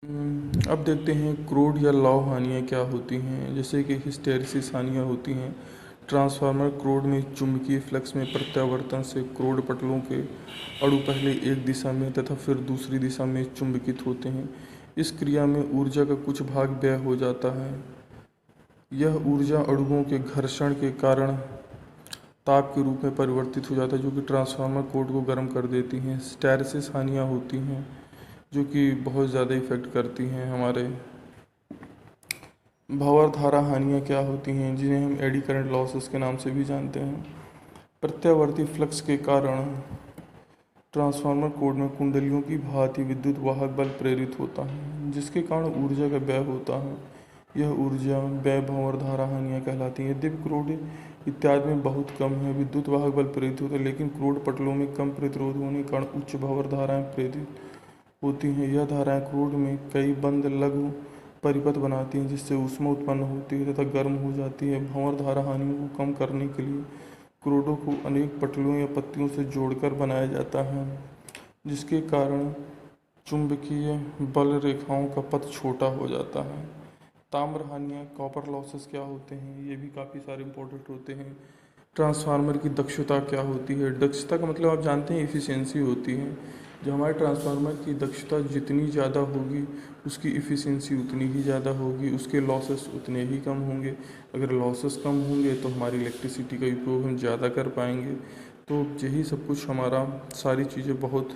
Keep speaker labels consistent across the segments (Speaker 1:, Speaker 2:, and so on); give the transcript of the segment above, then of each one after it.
Speaker 1: अब देखते हैं क्रूड या लौह हानियाँ क्या होती हैं। जैसे कि हिस्टैरिसीस हानियाँ होती हैं। ट्रांसफार्मर क्रूड में चुंबकीय फ्लक्स में प्रत्यावर्तन से क्रूड पटलों के अणु पहले एक दिशा में तथा फिर दूसरी दिशा में चुंबकित होते हैं। इस क्रिया में ऊर्जा का कुछ भाग व्यय हो जाता है। यह ऊर्जा अणुओं के घर्षण के कारण ताप के रूप में परिवर्तित हो जाता है, जो कि ट्रांसफार्मर कोड को गर्म कर देती हैं। हिस्टैरिसीस हानियाँ होती हैं जो कि बहुत ज़्यादा इफ़ेक्ट करती हैं हमारे। भंवर धारा हानियाँ क्या होती हैं, जिन्हें हम एडी करंट लॉसेस के नाम से भी जानते हैं। प्रत्यावर्ती फ्लक्स के कारण ट्रांसफार्मर कोड में कुंडलियों की भांति विद्युत वाहक बल प्रेरित होता है, जिसके कारण ऊर्जा का व्यय होता है। यह ऊर्जा व्यय भंवर धारा हानियाँ कहलाती हैं। यद्यपि क्रूड इत्यादि में बहुत कम है विद्युत वाहक बल प्रेरित होता है, लेकिन क्रूड पटलों में कम प्रतिरोध होने के कारण उच्च भंवर धाराएं प्रेरित होती हैं। यह धाराएं क्रूड में कई बंद लघु परिपथ बनाती हैं, जिससे ऊष्मा उत्पन्न होती है तथा गर्म हो जाती है। भंवर धारा हानियों को कम करने के लिए क्रूडों को अनेक पटलों या पत्तियों से जोड़कर बनाया जाता है, जिसके कारण चुंबकीय बल रेखाओं का पथ छोटा हो जाता है। ताम्र हानियाँ कॉपर लॉसेस क्या होते हैं, ये भी काफ़ी सारे इंपॉर्टेंट होते हैं। ट्रांसफार्मर की दक्षता क्या होती है। दक्षता का मतलब आप जानते हैं इफ़िशियंसी होती है। जो हमारे ट्रांसफार्मर की दक्षता जितनी ज़्यादा होगी उसकी इफ़िशियंसी उतनी ही ज़्यादा होगी, उसके लॉसेस उतने ही कम होंगे। अगर लॉसेस कम होंगे तो हमारी इलेक्ट्रिसिटी का उपयोग हम ज़्यादा कर पाएंगे। तो यही सब कुछ हमारा सारी चीज़ें बहुत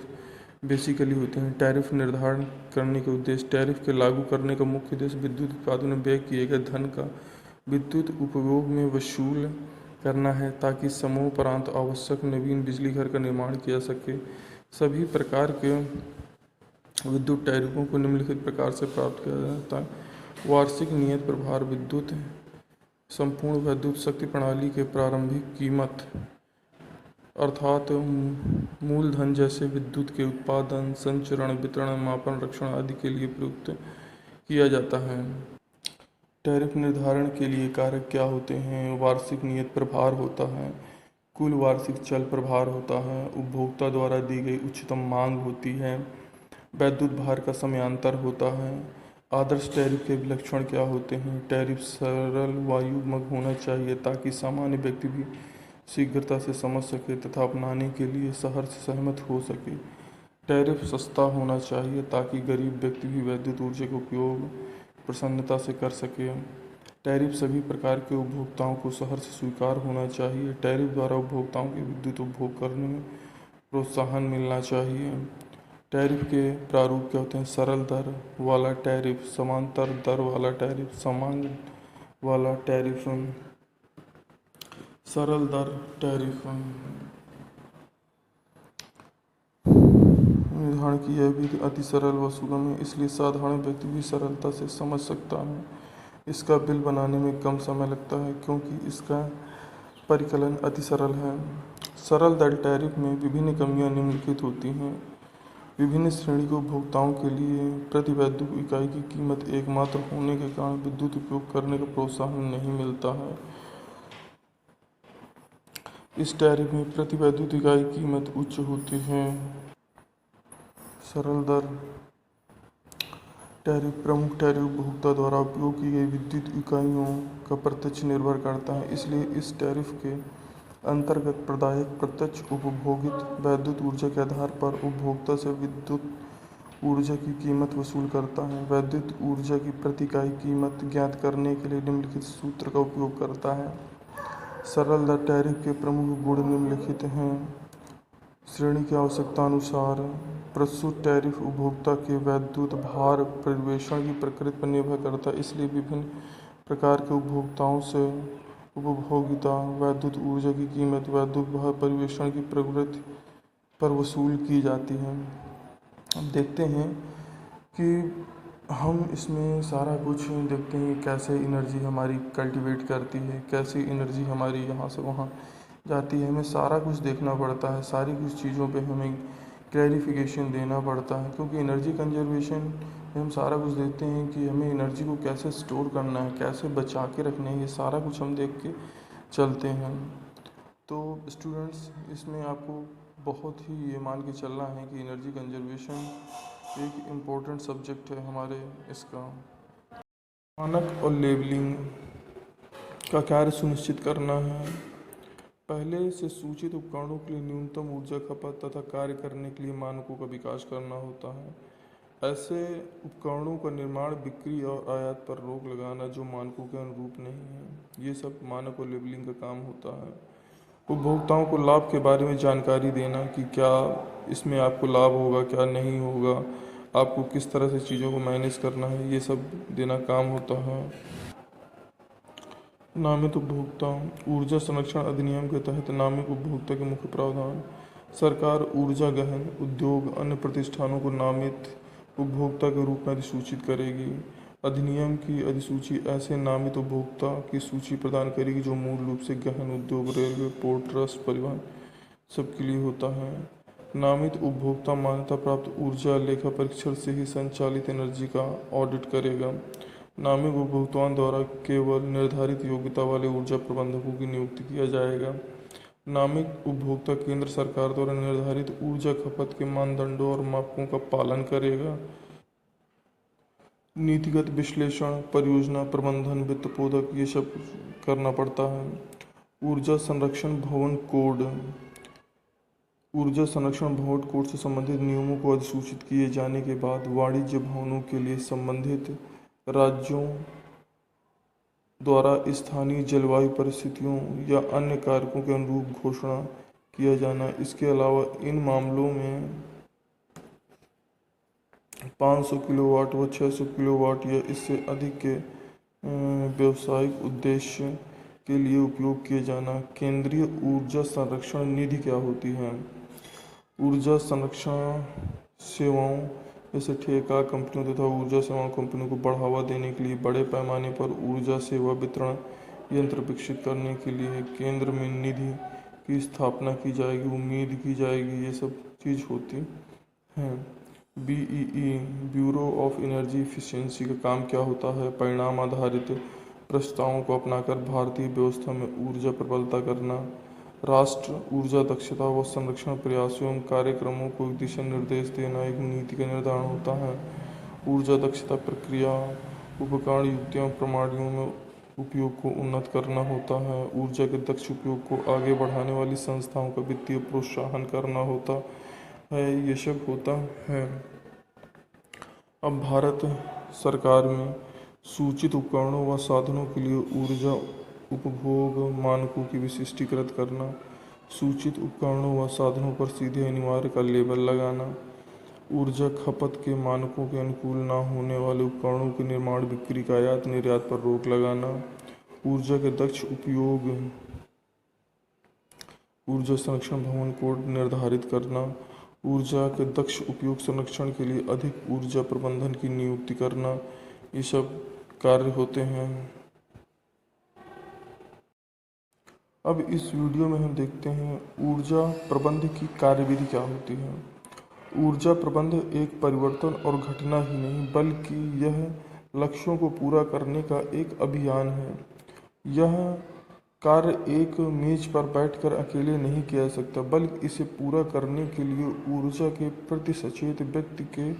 Speaker 1: बेसिकली होते हैं। टैरिफ निर्धारण करने के उद्देश्य। टैरिफ के लागू करने का मुख्य उद्देश्य विद्युत उत्पादन में व्यय किए गए धन का विद्युत उपभोग में वसूल करना है, ताकि समयोपरांत आवश्यक नवीन बिजली घर का निर्माण किया सके। सभी प्रकार के विद्युत टैरिफों को निम्नलिखित प्रकार से प्राप्त किया जाता है। वार्षिक नियत प्रभार विद्युत संपूर्ण विद्युत शक्ति प्रणाली के प्रारंभिक कीमत अर्थात मूलधन, जैसे विद्युत के उत्पादन, संचरण, वितरण, मापन, रक्षण आदि के लिए प्रयुक्त किया जाता है। टैरिफ निर्धारण के लिए कारक क्या होते हैं। वार्षिक नियत प्रभार होता है, कुल वार्षिक चल प्रभार होता है, उपभोक्ता द्वारा दी गई उच्चतम मांग होती है, वैद्युत भार का समयांतर होता है। आदर्श टैरिफ के लक्षण क्या होते हैं। टैरिफ सरल वायुमय होना चाहिए, ताकि सामान्य व्यक्ति भी शीघ्रता से समझ सके तथा अपनाने के लिए सहर्ष सहमत हो सके। टैरिफ सस्ता होना चाहिए, ताकि गरीब व्यक्ति भी वैद्युत ऊर्जा का उपयोग प्रसन्नता से कर सके। टैरिफ सभी प्रकार के उपभोक्ताओं को सहर्ष स्वीकार होना चाहिए। टैरिफ द्वारा उपभोक्ताओं के विद्युत उपभोग करने में प्रोत्साहन मिलना चाहिए। टैरिफ के प्रारूप क्या होते हैं। सरल दर वाला टैरिफ, समांतर दर वाला टैरिफ, सामान्य वाला टैरिफ, सरल दर टैरिफ। निर्धारण की यह विधि अति सरल व सुगम है, इसलिए साधारण व्यक्ति भी सरलता से समझ सकता है। इसका बिल बनाने में कम समय लगता है, क्योंकि इसका परिकलन अति सरल है। सरल दर टैरिफ में विभिन्न कमियां निम्नलिखित होती हैं। विभिन्न श्रेणी के उपभोक्ताओं के लिए प्रति वैद्युत इकाई की कीमत एकमात्र होने के कारण विद्युत उपयोग करने का प्रोत्साहन नहीं मिलता है। इस टैरिफ में प्रति वैद्युत इकाई कीमत उच्च होती है। सरल दर टैरिफ प्रमुख टैरिफ उपभोक्ता द्वारा उपयोग की गई विद्युत इकाइयों का प्रत्यक्ष निर्भर करता है, इसलिए इस टैरिफ के अंतर्गत प्रदायक प्रत्यक्ष उपभोगित वैद्युत ऊर्जा के आधार पर उपभोक्ता से विद्युत ऊर्जा की कीमत वसूल करता है। वैद्युत ऊर्जा की प्रति इकाई कीमत ज्ञात करने के लिए निम्नलिखित सूत्र का उपयोग करता है। सरल दर टैरिफ के प्रमुख गुण निम्नलिखित हैं। श्रेणी की आवश्यकता अनुसार प्रस्तुत टैरिफ उपभोक्ता के वैद्युत भार परिवेशन की प्रकृति पर निर्भर करता है, इसलिए विभिन्न प्रकार के उपभोक्ताओं से उपभोगिता वैद्युत ऊर्जा की कीमत वैद्युत भार परिवेशन की प्रकृति पर वसूल की जाती है। अब देखते हैं कि हम इसमें सारा कुछ देखते हैं कैसे एनर्जी हमारी कल्टीवेट करती है, कैसे एनर्जी हमारी यहाँ से वहाँ जाती है। हमें सारा कुछ देखना पड़ता है, सारी कुछ चीज़ों पे हमें क्लैरिफिकेशन देना पड़ता है, क्योंकि एनर्जी कंजर्वेशन में हम सारा कुछ देखते हैं कि हमें एनर्जी को कैसे स्टोर करना है, कैसे बचा के रखना है, ये सारा कुछ हम देख के चलते हैं। तो स्टूडेंट्स, इसमें आपको बहुत ही ये मान के चलना है कि एनर्जी कंजर्वेशन एक इम्पोर्टेंट सब्जेक्ट है हमारे इसका। मानक और लेबलिंग का कार्य सुनिश्चित करना है। पहले से सूचित उपकरणों के लिए न्यूनतम ऊर्जा खपत तथा कार्य करने के लिए मानकों का विकास करना होता है। ऐसे उपकरणों का निर्माण, बिक्री और आयात पर रोक लगाना जो मानकों के अनुरूप नहीं है, ये सब मानक और लेबलिंग का काम होता है। उपभोक्ताओं को लाभ के बारे में जानकारी देना कि क्या इसमें आपको लाभ होगा, क्या नहीं होगा, आपको किस तरह से चीज़ों को मैनेज करना है, ये सब देना काम होता है। नामित उपभोक्ता। ऊर्जा संरक्षण अधिनियम के तहत नामित उपभोक्ता के मुख्य प्रावधान। सरकार ऊर्जा गहन उद्योग अन्य प्रतिष्ठानों को नामित उपभोक्ता के रूप में अधिसूचित करेगी। अधिनियम की अधिसूची ऐसे नामित उपभोक्ता की सूची प्रदान करेगी जो मूल रूप से गहन उद्योग, रेलवे, पोर्ट ट्रस्ट, परिवहन सबके लिए होता है। नामित उपभोक्ता मान्यता प्राप्त ऊर्जा लेखा परीक्षण से ही संचालित एनर्जी का ऑडिट करेगा। नामित उपभोक्ताओं द्वारा केवल निर्धारित योग्यता वाले ऊर्जा प्रबंधकों की नियुक्ति किया जाएगा। नामित उपभोक्ता केंद्र सरकार द्वारा निर्धारित ऊर्जा खपत के मानदंडों और मापकों का पालन करेगा। नीतिगत विश्लेषण, परियोजना प्रबंधन, वित्त पोधक, ये सब करना पड़ता है। ऊर्जा संरक्षण भवन कोड। ऊर्जा संरक्षण भवन कोड से संबंधित नियमों को अधिसूचित किए जाने के बाद वाणिज्य भवनों के लिए संबंधित राज्यों द्वारा स्थानीय जलवायु परिस्थितियों या अन्य कारकों के अनुरूप घोषणा किया जाना। इसके अलावा इन मामलों में 500 किलोवाट व 600 किलोवाट या इससे अधिक के व्यावसायिक उद्देश्य के लिए उपयोग किए जाना। केंद्रीय ऊर्जा संरक्षण निधि क्या होती है? ऊर्जा संरक्षण सेवाओं जैसे ठेका कंपनियों तथा ऊर्जा सेवा कंपनियों को बढ़ावा देने के लिए बड़े पैमाने पर ऊर्जा सेवा वितरण यंत्र विकसित करने के लिए केंद्र में निधि की स्थापना की जाएगी, उम्मीद की जाएगी, ये सब चीज़ होती हैं। BEE bureau of energy efficiency का काम क्या होता है? परिणाम आधारित प्रस्तावों को अपनाकर भारतीय व्यवस्था में ऊर्जा प्रबलता करना, राष्ट्र ऊर्जा दक्षता व संरक्षण प्रयासों एवं कार्यक्रमों को दिशा निर्देश देना एक नीति का निर्धारण होता है। ऊर्जा दक्षता प्रक्रिया, उपकरण, युक्तियों, प्रणालियों में उपयोग को उन्नत करना होता है। ऊर्जा के दक्ष उपयोग को आगे बढ़ाने वाली संस्थाओं का वित्तीय प्रोत्साहन करना होता है। ये सब होता है। अब भारत सरकार में सूचित उपकरणों व साधनों के लिए ऊर्जा उपभोग मानकों की विशिष्टीकृत करना, सूचित उपकरणों व साधनों पर सीधे अनिवार्य का लेबल लगाना, ऊर्जा खपत के मानकों के अनुकूल न होने वाले उपकरणों के निर्माण, बिक्री का आयात निर्यात पर रोक लगाना, ऊर्जा के दक्ष उपयोग ऊर्जा संरक्षण भवन कोड निर्धारित करना, ऊर्जा के दक्ष उपयोग संरक्षण के लिए अधिक ऊर्जा प्रबंधन की नियुक्ति करना, ये सब कार्य होते हैं। अब इस वीडियो में हम देखते हैं ऊर्जा प्रबंध की कार्यविधि क्या होती है। ऊर्जा प्रबंध एक परिवर्तन और घटना ही नहीं बल्कि यह लक्ष्यों को पूरा करने का एक अभियान है। यह कार्य एक मेज पर बैठकर अकेले नहीं किया जा सकता बल्कि इसे पूरा करने के लिए ऊर्जा के प्रति सचेत व्यक्ति के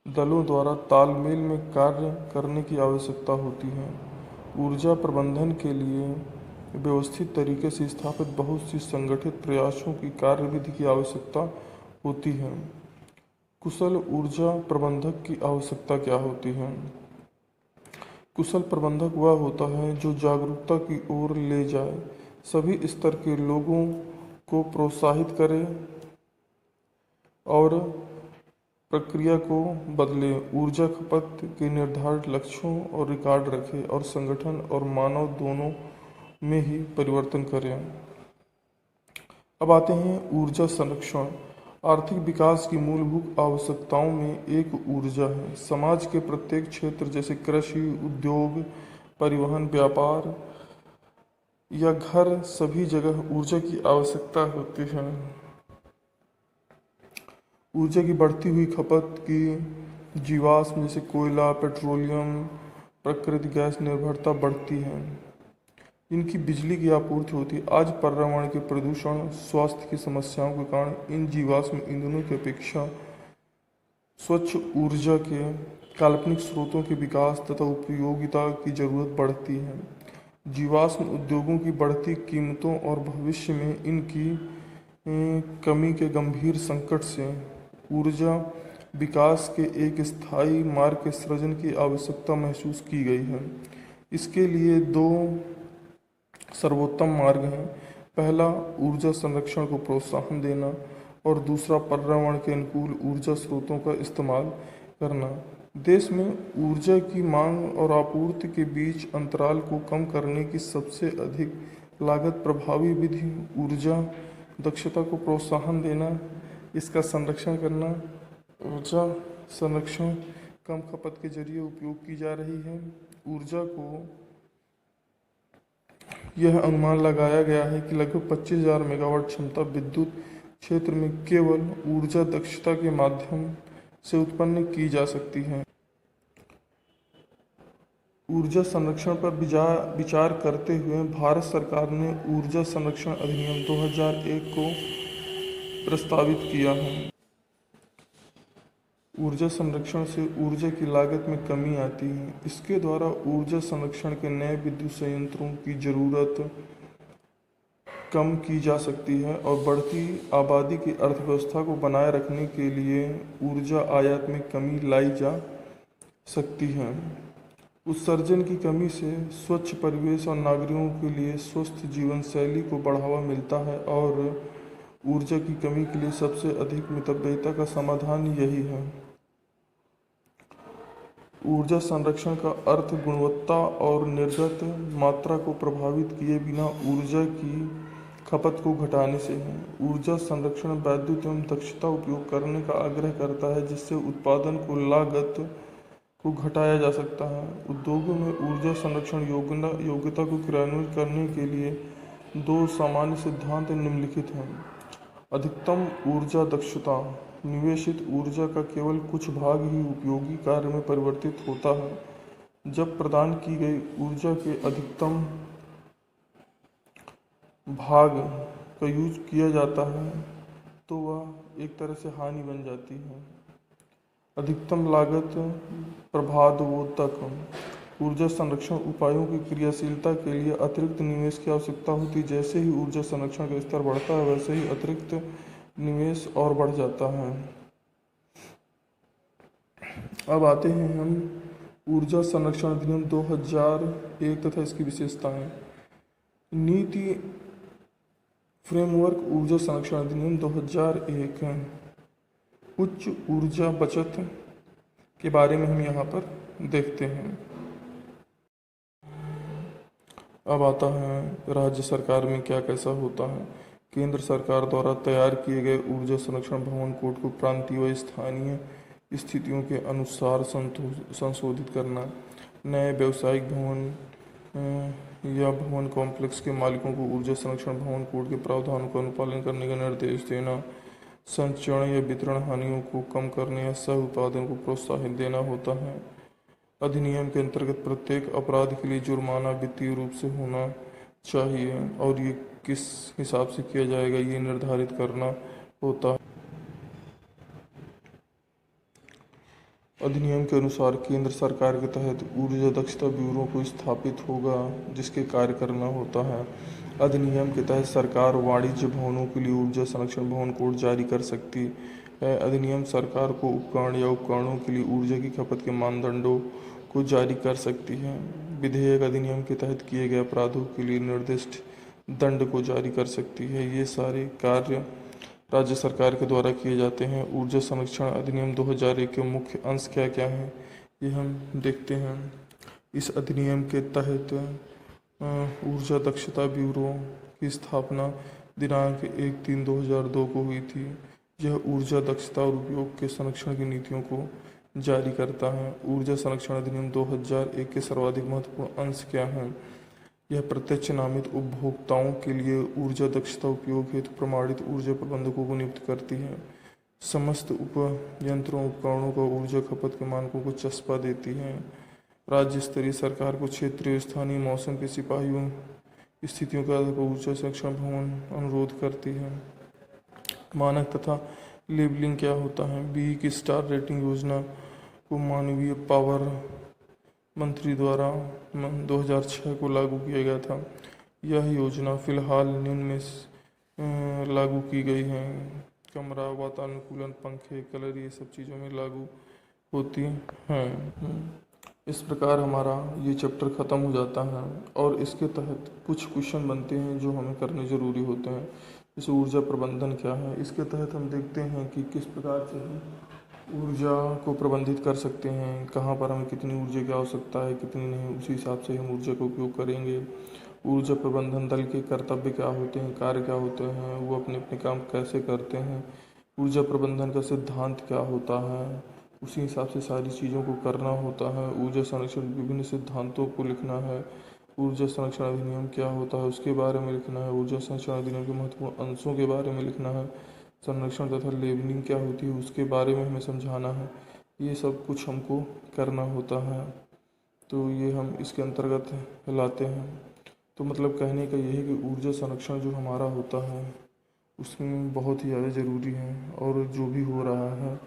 Speaker 1: दलों द्वारा तालमेल में कार्य करने की आवश्यकता होती है। ऊर्जा प्रबंधन के लिए व्यवस्थित तरीके से स्थापित बहुत सी संगठित प्रयासों की कार्यविधि की आवश्यकता होती है। कुशल ऊर्जा प्रबंधक की आवश्यकता क्या होती है? कुशल प्रबंधक वह होता है जो जागरूकता की ओर ले जाए, सभी स्तर के लोगों को प्रोत्साहित करे और प्रक्रिया को बदले, ऊर्जा खपत के निर्धारित लक्ष्यों और रिकॉर्ड रखे और संगठन और मानव दोनों में ही परिवर्तन करें। अब आते हैं ऊर्जा संरक्षण। आर्थिक विकास की मूलभूत आवश्यकताओं में एक ऊर्जा है। समाज के प्रत्येक क्षेत्र जैसे कृषि, उद्योग, परिवहन, व्यापार या घर, सभी जगह ऊर्जा की आवश्यकता होती है। ऊर्जा की बढ़ती हुई खपत की जीवाश्म जैसे कोयला, पेट्रोलियम, प्राकृतिक गैस निर्भरता बढ़ती है। इनकी बिजली की आपूर्ति होती है। आज पर्यावरण के प्रदूषण, स्वास्थ्य की समस्याओं के कारण इन जीवाश्म ईंधनों की अपेक्षा स्वच्छ ऊर्जा के काल्पनिक स्रोतों के विकास तथा उपयोगिता की जरूरत बढ़ती है। जीवाश्म उद्योगों की बढ़ती कीमतों और भविष्य में इनकी कमी के गंभीर संकट से ऊर्जा विकास के एक स्थायी मार्ग के सृजन की आवश्यकता महसूस की गई है। इसके लिए दो सर्वोत्तम मार्ग हैं। पहला, ऊर्जा संरक्षण को प्रोत्साहन देना और दूसरा, पर्यावरण के अनुकूल ऊर्जा स्रोतों का इस्तेमाल करना। देश में ऊर्जा की मांग और आपूर्ति के बीच अंतराल को कम करने की सबसे अधिक लागत प्रभावी विधि ऊर्जा दक्षता को प्रोत्साहन देना, इसका संरक्षण करना। ऊर्जा संरक्षण कम खपत के जरिए उपयोग की जा रही है। ऊर्जा को यह अनुमान लगाया गया है कि लगभग 25,000 मेगावाट क्षमता विद्युत क्षेत्र में केवल ऊर्जा दक्षता के माध्यम से उत्पन्न की जा सकती है। ऊर्जा संरक्षण पर विचार करते हुए भारत सरकार ने ऊर्जा संरक्षण अधिनियम 2001 को प्रस्तावित किया है। ऊर्जा संरक्षण से ऊर्जा की लागत में कमी आती है। इसके द्वारा ऊर्जा संरक्षण के नए विद्युत संयंत्रों की ज़रूरत कम की जा सकती है और बढ़ती आबादी की अर्थव्यवस्था को बनाए रखने के लिए ऊर्जा आयात में कमी लाई जा सकती है। उत्सर्जन की कमी से स्वच्छ परिवेश और नागरिकों के लिए स्वस्थ जीवन शैली को बढ़ावा मिलता है और ऊर्जा की कमी के लिए सबसे अधिक मितव्ययिता का समाधान यही है। ऊर्जा संरक्षण का अर्थ गुणवत्ता और निर्गत मात्रा को प्रभावित किए बिना ऊर्जा की खपत को घटाने से है। ऊर्जा संरक्षण वैद्युत एवं दक्षता उपयोग करने का आग्रह करता है, जिससे उत्पादन को लागत को घटाया जा सकता है। उद्योगों में ऊर्जा संरक्षण योग्यता को क्रियान्वित करने के लिए दो सामान्य सिद्धांत निम्नलिखित हैं। अधिकतम ऊर्जा दक्षता, निवेशित ऊर्जा का केवल कुछ भाग ही उपयोगी कार्य में परिवर्तित होता है। जब प्रदान की गई ऊर्जा के अधिकतम भाग का यूज किया जाता है तो वह एक तरह से हानि बन जाती है। अधिकतम लागत प्रभावोत्तक, ऊर्जा संरक्षण उपायों की क्रियाशीलता के लिए अतिरिक्त निवेश की आवश्यकता होती है। जैसे ही ऊर्जा संरक्षण का स्तर बढ़ता है वैसे ही अतिरिक्त निवेश और बढ़ जाता है। अब आते हैं हम ऊर्जा संरक्षण अधिनियम 2001 तथा इसकी विशेषताएं। नीति फ्रेमवर्क ऊर्जा संरक्षण अधिनियम 2001 उच्च ऊर्जा बचत के बारे में हम यहाँ पर देखते हैं। अब आता है राज्य सरकार में क्या कैसा होता है। केंद्र सरकार द्वारा तैयार किए गए ऊर्जा संरक्षण भवन कोड को प्रांतीय व स्थानीय स्थितियों के अनुसार संशोधित करना, नए व्यावसायिक भवन या भवन कॉम्प्लेक्स के मालिकों को ऊर्जा संरक्षण भवन कोड के प्रावधानों का अनुपालन करने का निर्देश देना, संचरण या वितरण हानियों को कम करने या सह उत्पादन को प्रोत्साहित देना होता है। अधिनियम के अंतर्गत प्रत्येक अपराध के लिए जुर्माना वित्तीय रूप से होना चाहिए और ये किस हिसाब से किया जाएगा ये निर्धारित करना होता है। अधिनियम के अनुसार केंद्र सरकार के तहत ऊर्जा दक्षता ब्यूरो को स्थापित होगा जिसके कार्य करना होता है। अधिनियम के तहत सरकार वाणिज्य भवनों के लिए ऊर्जा संरक्षण भवन कोड जारी कर सकती है। अधिनियम सरकार को उपकरण या उपकरणों के लिए ऊर्जा की खपत के मानदंडों को जारी कर सकती है। विधेयक अधिनियम के तहत किए गए अपराधों के लिए निर्दिष्ट दंड को जारी कर सकती है। ये सारे कार्य राज्य सरकार के द्वारा किए जाते हैं। ऊर्जा संरक्षण अधिनियम 2001 के मुख्य अंश क्या क्या हैं ये हम देखते हैं। इस अधिनियम के तहत ऊर्जा दक्षता ब्यूरो की स्थापना दिनांक 1/3/2002 को हुई थी। यह ऊर्जा दक्षता और उपयोग के संरक्षण की नीतियों को जारी करता है। ऊर्जा संरक्षण अधिनियम 2001 के सर्वाधिक महत्वपूर्ण अंश क्या हैं? यह प्रत्यक्ष नामित उपभोक्ताओं के लिए ऊर्जा दक्षता उपयोग हेतु प्रमाणित ऊर्जा प्रबंधकों को नियुक्त करती है। समस्त उपयंत्रों उपकरणों को ऊर्जा खपत के मानकों को चस्पा देती है। राज्य स्तरीय सरकार को क्षेत्रीय स्थानीय मौसम के सिपाहियों स्थितियों के आधार पर ऊर्जा संरक्षण भवन अनुरोध करती है। मानक तथा लेबलिंग क्या होता है? बी की स्टार रेटिंग योजना को मानवीय पावर मंत्री द्वारा 2006 को लागू किया गया था। यह योजना फिलहाल निम्न में लागू की गई है। कमरा वातानुकूलन, पंखे, कलर, ये सब चीज़ों में लागू होती हैं। इस प्रकार हमारा ये चैप्टर ख़त्म हो जाता है और इसके तहत कुछ क्वेश्चन बनते हैं जो हमें करने ज़रूरी होते हैं। जैसे ऊर्जा प्रबंधन क्या है, इसके तहत हम देखते हैं कि किस प्रकार से हम ऊर्जा को प्रबंधित कर सकते हैं, कहाँ पर हमें कितनी ऊर्जा की आवश्यकता है, कितनी नहीं, उसी हिसाब से हम ऊर्जा का उपयोग करेंगे। ऊर्जा प्रबंधन दल के कर्तव्य क्या होते हैं, कार्य क्या होते हैं, वो अपने अपने काम कैसे करते हैं, ऊर्जा प्रबंधन का सिद्धांत क्या होता है, उसी हिसाब से सारी चीज़ों को करना होता है। ऊर्जा संरक्षण विभिन्न सिद्धांतों को लिखना है। ऊर्जा संरक्षण अधिनियम क्या होता है उसके बारे में लिखना है। ऊर्जा संरक्षण अधिनियम के महत्वपूर्ण अंशों के बारे में लिखना है। संरक्षण तथा लेबलिंग क्या होती है उसके बारे में हमें समझाना है। ये सब कुछ हमको करना होता है, तो ये हम इसके अंतर्गत लाते हैं। तो मतलब कहने का ये है कि ऊर्जा संरक्षण जो हमारा होता है उसमें बहुत ही ज़्यादा ज़रूरी है, और जो भी हो रहा है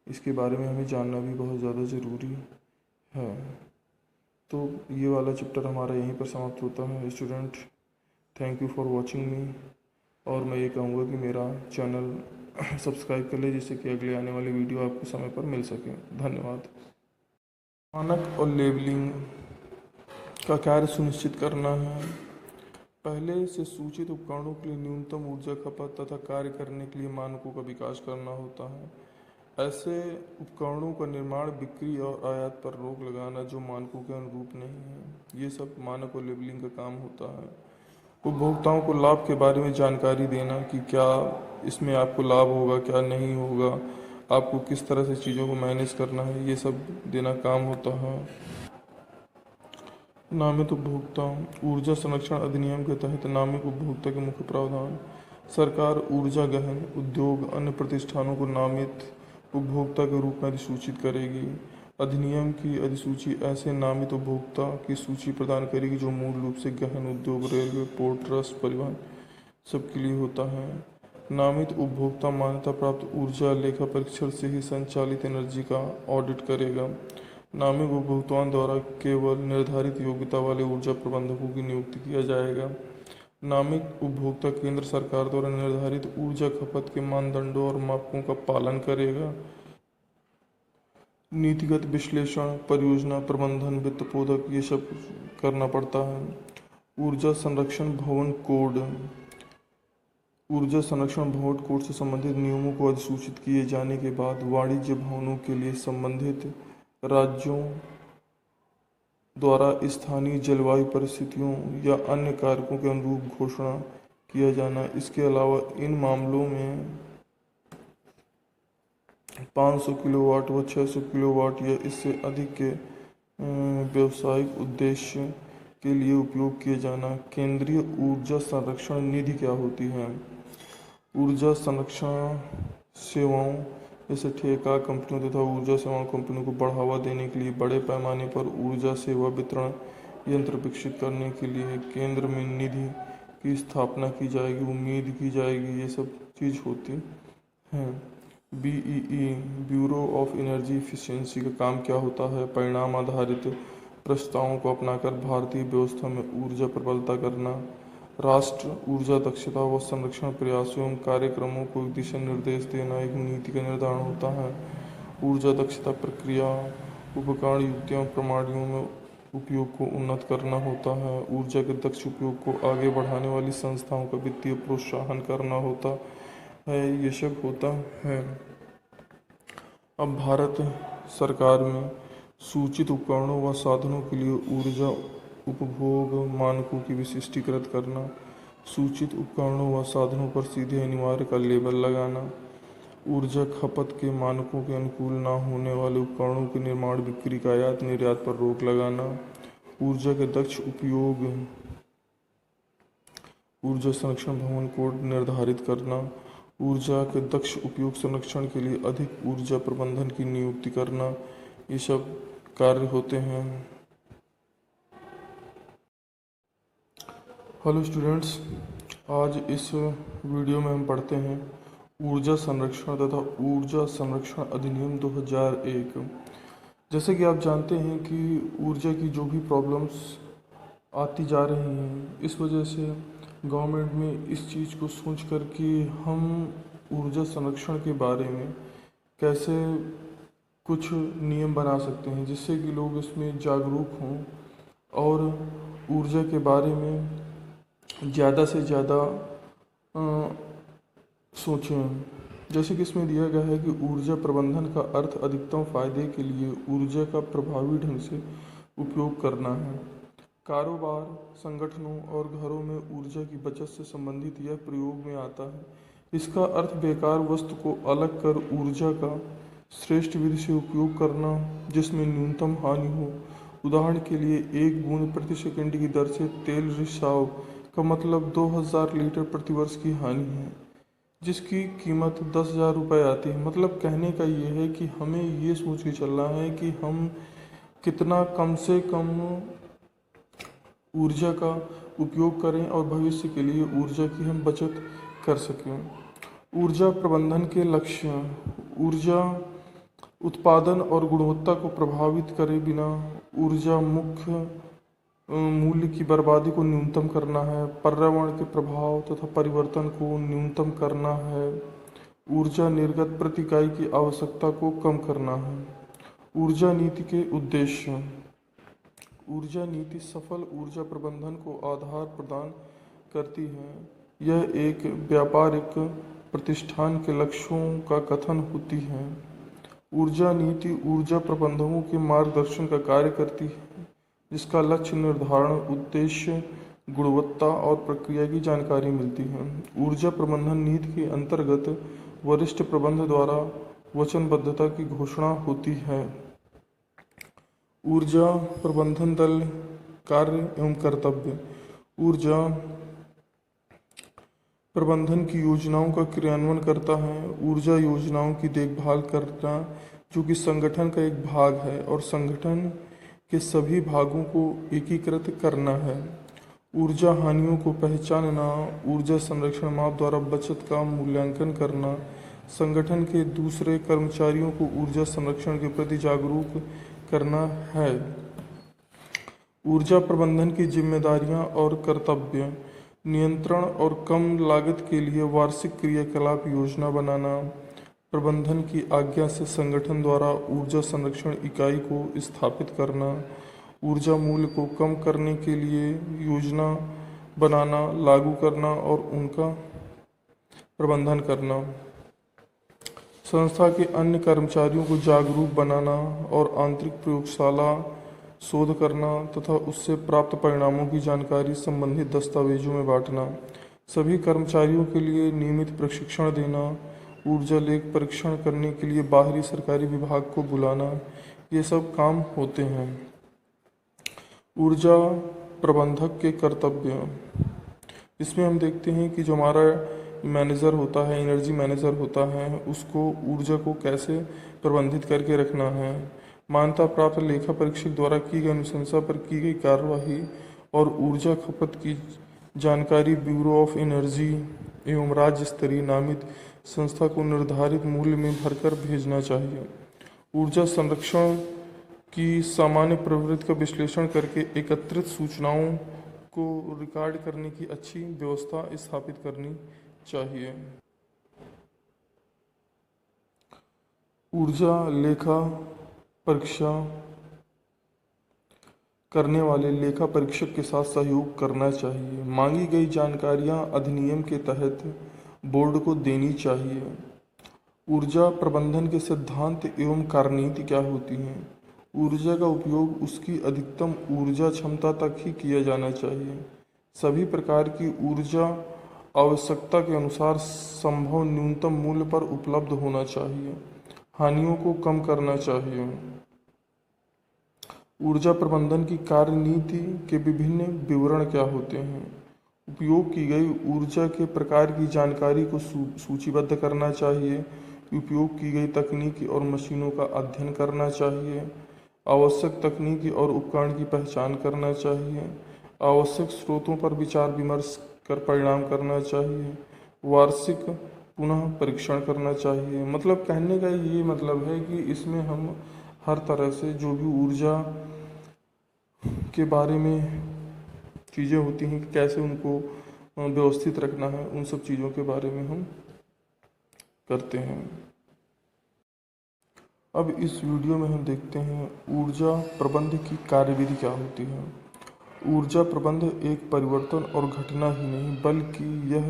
Speaker 1: इसके बारे में हमें जानना भी बहुत ज़्यादा ज़रूरी है। तो ये वाला चैप्टर हमारा यहीं पर समाप्त होता है student. Thank you for watching मी, और मैं ये कहूँगा कि मेरा चैनल सब्सक्राइब कर ले जिससे कि अगले आने वाली वीडियो आपको समय पर मिल सके। धन्यवाद। मानक और लेबलिंग का कार्य सुनिश्चित करना है। पहले से सूचित उपकरणों के लिए न्यूनतम ऊर्जा खपत तथा कार्य करने के लिए मानकों का विकास करना होता है। ऐसे उपकरणों का निर्माण, बिक्री और आयात पर रोक लगाना जो मानकों के अनुरूप नहीं है, ये सब मानक और लेबलिंग का काम होता है। उपभोक्ताओं को लाभ के बारे में जानकारी देना कि क्या इसमें आपको लाभ होगा, क्या नहीं होगा, आपको किस तरह से चीज़ों को मैनेज करना है, ये सब देना काम होता है। नामित उपभोक्ता। ऊर्जा संरक्षण अधिनियम के तहत नामित उपभोक्ता के मुख्य प्रावधान। सरकार ऊर्जा गहन उद्योग अन्य प्रतिष्ठानों को नामित उपभोक्ता के रूप में अधिसूचित करेगी। अधिनियम की अधिसूची ऐसे नामित उपभोक्ता की सूची प्रदान करेगी जो मूल रूप से गहन उद्योग, रेलवे, पोर्ट ट्रस्ट, परिवहन सबके लिए होता है। नामित उपभोक्ता मान्यता प्राप्त ऊर्जा लेखा परीक्षण से ही संचालित एनर्जी का ऑडिट करेगा। नामित उपभोक्ताओं द्वारा केवल निर्धारित योग्यता वाले ऊर्जा प्रबंधकों की नियुक्ति किया जाएगा। नामित उपभोक्ता केंद्र सरकार द्वारा निर्धारित ऊर्जा खपत के मानदंडों और मापकों का पालन करेगा। नीतिगत विश्लेषण, परियोजना प्रबंधन, वित्त पोधक, ये सब करना पड़ता है। ऊर्जा संरक्षण भवन कोड। ऊर्जा संरक्षण भवन कोड से संबंधित नियमों को अधिसूचित किए जाने के बाद वाणिज्य भवनों के लिए संबंधित राज्यों द्वारा स्थानीय जलवायु परिस्थितियों या अन्य कारकों के अनुरूप घोषणा किया जाना। इसके अलावा इन मामलों में 500 किलोवाट व 600 किलोवाट या इससे अधिक के व्यावसायिक उद्देश्य के लिए उपयोग किए जाना। केंद्रीय ऊर्जा संरक्षण निधि क्या होती है? ऊर्जा संरक्षण सेवाओं जैसे ठेका कंपनियों तथा ऊर्जा सेवाओं कंपनियों को बढ़ावा देने के लिए बड़े पैमाने पर ऊर्जा सेवा वितरण यंत्र विकसित करने के लिए केंद्र में निधि की स्थापना की जाएगी, उम्मीद की जाएगी, ये सब चीज़ होती हैं। BEE bureau of energy efficiency का काम क्या होता है? परिणाम आधारित प्रस्तावों को अपनाकर भारतीय व्यवस्था में ऊर्जा प्रबलता करना। राष्ट्र ऊर्जा दक्षता व संरक्षण प्रयासों एवं कार्यक्रमों को दिशा निर्देश देना एक नीति का निर्धारण होता है। ऊर्जा दक्षता प्रक्रिया, उपकरण, युक्तियों, प्रणालियों में उपयोग को उन्नत करना होता है। ऊर्जा के दक्ष उपयोग को आगे बढ़ाने वाली संस्थाओं का वित्तीय प्रोत्साहन करना होता है। ये सब होता है। अब भारत सरकार में सूचित उपकरणों व साधनों के लिए ऊर्जा उपभोग मानकों की विशिष्टीकृत करना, सूचित उपकरणों व साधनों पर सीधे अनिवार्य का लेबल लगाना, ऊर्जा खपत के मानकों के अनुकूल न होने वाले उपकरणों के निर्माण, बिक्री, का आयात निर्यात पर रोक लगाना, ऊर्जा के दक्ष उपयोग, ऊर्जा संरक्षण भवन कोड निर्धारित करना, ऊर्जा के दक्ष उपयोग संरक्षण के लिए अधिक ऊर्जा प्रबंधन की नियुक्ति करना, ये सब कार्य होते हैं। हेलो स्टूडेंट्स, आज इस वीडियो में हम पढ़ते हैं ऊर्जा संरक्षण तथा ऊर्जा संरक्षण अधिनियम 2001। जैसे कि आप जानते हैं कि ऊर्जा की जो भी प्रॉब्लम्स आती जा रही हैं, इस वजह से गवर्नमेंट में इस चीज़ को सोच कर कि हम ऊर्जा संरक्षण के बारे में कैसे कुछ नियम बना सकते हैं जिससे कि लोग इसमें जागरूक हों और ऊर्जा के बारे में ज़्यादा से ज़्यादा सोचें। जैसे कि इसमें दिया गया है कि ऊर्जा प्रबंधन का अर्थ अधिकतम फायदे के लिए ऊर्जा का प्रभावी ढंग से उपयोग करना है। कारोबार, संगठनों और घरों में ऊर्जा की बचत से संबंधित यह प्रयोग में आता है। इसका अर्थ बेकार वस्तु को अलग कर ऊर्जा का श्रेष्ठ विधि से उपयोग करना जिसमें न्यूनतम हानि हो। उदाहरण के लिए 1 बूंद प्रति सेकंड की दर से तेल रिसाव का मतलब 2000 लीटर प्रति वर्ष की हानि है, जिसकी कीमत 10,000 रुपये आती है। मतलब कहने का ये है कि हमें ये सोच के चलना है कि हम कितना कम से कम ऊर्जा का उपयोग करें और भविष्य के लिए ऊर्जा की हम बचत कर सकें। ऊर्जा प्रबंधन के लक्ष्य: ऊर्जा उत्पादन और गुणवत्ता को प्रभावित करे बिना ऊर्जा मुख्य मूल्य की बर्बादी को न्यूनतम करना है। पर्यावरण के प्रभाव तथा परिवर्तन को न्यूनतम करना है। ऊर्जा निर्गत प्रति इकाई की आवश्यकता को कम करना है। ऊर्जा नीति के उद्देश्य: ऊर्जा नीति सफल ऊर्जा प्रबंधन को आधार प्रदान करती है। यह एक व्यापारिक प्रतिष्ठान के लक्ष्यों का कथन होती है। ऊर्जा नीति ऊर्जा प्रबंधकों के मार्गदर्शन का कार्य करती है, जिसका लक्ष्य निर्धारण, उद्देश्य, गुणवत्ता और प्रक्रिया की जानकारी मिलती है। ऊर्जा प्रबंधन नीति के अंतर्गत वरिष्ठ प्रबंधक द्वारा वचनबद्धता की घोषणा होती है। ऊर्जा प्रबंधन दल कार्य एवं कर्तव्य: ऊर्जा प्रबंधन की योजनाओं का क्रियान्वयन करता है। ऊर्जा योजनाओं की देखभाल करना जो कि संगठन का एक भाग है और संगठन के सभी भागों को एकीकृत करना है। ऊर्जा हानियों को पहचानना, ऊर्जा संरक्षण माप द्वारा बचत का मूल्यांकन करना, संगठन के दूसरे कर्मचारियों को ऊर्जा संरक्षण के प्रति जागरूक करना है। ऊर्जा प्रबंधन की जिम्मेदारियां और कर्तव्य: नियंत्रण और कम लागत के लिए वार्षिक क्रियाकलाप योजना बनाना, प्रबंधन की आज्ञा से संगठन द्वारा ऊर्जा संरक्षण इकाई को स्थापित करना, ऊर्जा मूल्य को कम करने के लिए योजना बनाना, लागू करना और उनका प्रबंधन करना, संस्था के अन्य कर्मचारियों को जागरूक बनाना और आंतरिक प्रयोगशाला शोध करना तथा उससे प्राप्त परिणामों की जानकारी संबंधित दस्तावेजों में बांटना, सभी कर्मचारियों के लिए नियमित प्रशिक्षण देना, ऊर्जा लेख परीक्षण करने के लिए बाहरी सरकारी विभाग को बुलाना, ये सब काम होते हैं। ऊर्जा प्रबंधक के कर्तव्य: इसमें हम देखते हैं कि जो हमारा मैनेजर होता है, एनर्जी मैनेजर होता है, उसको ऊर्जा को कैसे प्रबंधित करके रखना है। मान्यता प्राप्त लेखा परीक्षक द्वारा की गई अनुशंसा पर की गई कार्यवाही और ऊर्जा खपत की जानकारी ब्यूरो ऑफ एनर्जी एवं राज्य स्तरीय नामित संस्था को निर्धारित मूल्य में भरकर भेजना चाहिए। ऊर्जा संरक्षण की सामान्य प्रवृत्ति का विश्लेषण करके एकत्रित सूचनाओं को रिकॉर्ड करने की अच्छी व्यवस्था स्थापित करनी चाहिए। ऊर्जा लेखा परीक्षा करने वाले लेखा परीक्षक के साथ सहयोग करना चाहिए। मांगी गई जानकारियां अधिनियम के तहत बोर्ड को देनी चाहिए। ऊर्जा प्रबंधन के सिद्धांत एवं कार्यनीति क्या होती हैं? ऊर्जा का उपयोग उसकी अधिकतम ऊर्जा क्षमता तक ही किया जाना चाहिए। सभी प्रकार की ऊर्जा आवश्यकता के अनुसार संभव न्यूनतम मूल्य पर उपलब्ध होना चाहिए। हानियों को कम करना चाहिए। ऊर्जा प्रबंधन की कार्यनीति के विभिन्न विवरण क्या होते हैं? उपयोग की गई ऊर्जा के प्रकार की जानकारी को सूचीबद्ध करना चाहिए। उपयोग की गई तकनीकी और मशीनों का अध्ययन करना चाहिए। आवश्यक तकनीकी और उपकरण की पहचान करना चाहिए। आवश्यक स्रोतों पर विचार विमर्श कर परिणाम करना चाहिए। वार्षिक पुनः परीक्षण करना चाहिए। मतलब कहने का ये मतलब है कि इसमें हम हर तरह से जो भी ऊर्जा के बारे में चीज़ें होती हैं कि कैसे उनको व्यवस्थित रखना है, उन सब चीज़ों के बारे में हम करते हैं। अब इस वीडियो में हम देखते हैं ऊर्जा प्रबंध की कार्यविधि क्या होती है। ऊर्जा प्रबंध एक परिवर्तन और घटना ही नहीं बल्कि यह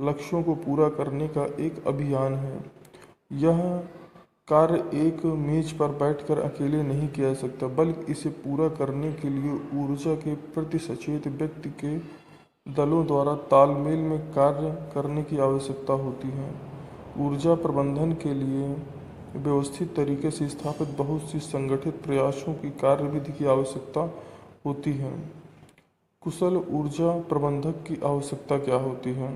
Speaker 1: लक्ष्यों को पूरा करने का एक अभियान है। यह कार्य एक मेज पर बैठकर अकेले नहीं किया जा सकता बल्कि इसे पूरा करने के लिए ऊर्जा के प्रति सचेत व्यक्ति के दलों द्वारा तालमेल में कार्य करने की आवश्यकता होती है। ऊर्जा प्रबंधन के लिए व्यवस्थित तरीके से स्थापित बहुत सी संगठित प्रयासों की कार्यविधि की आवश्यकता होती है। कुशल ऊर्जा प्रबंधक की आवश्यकता क्या होती है?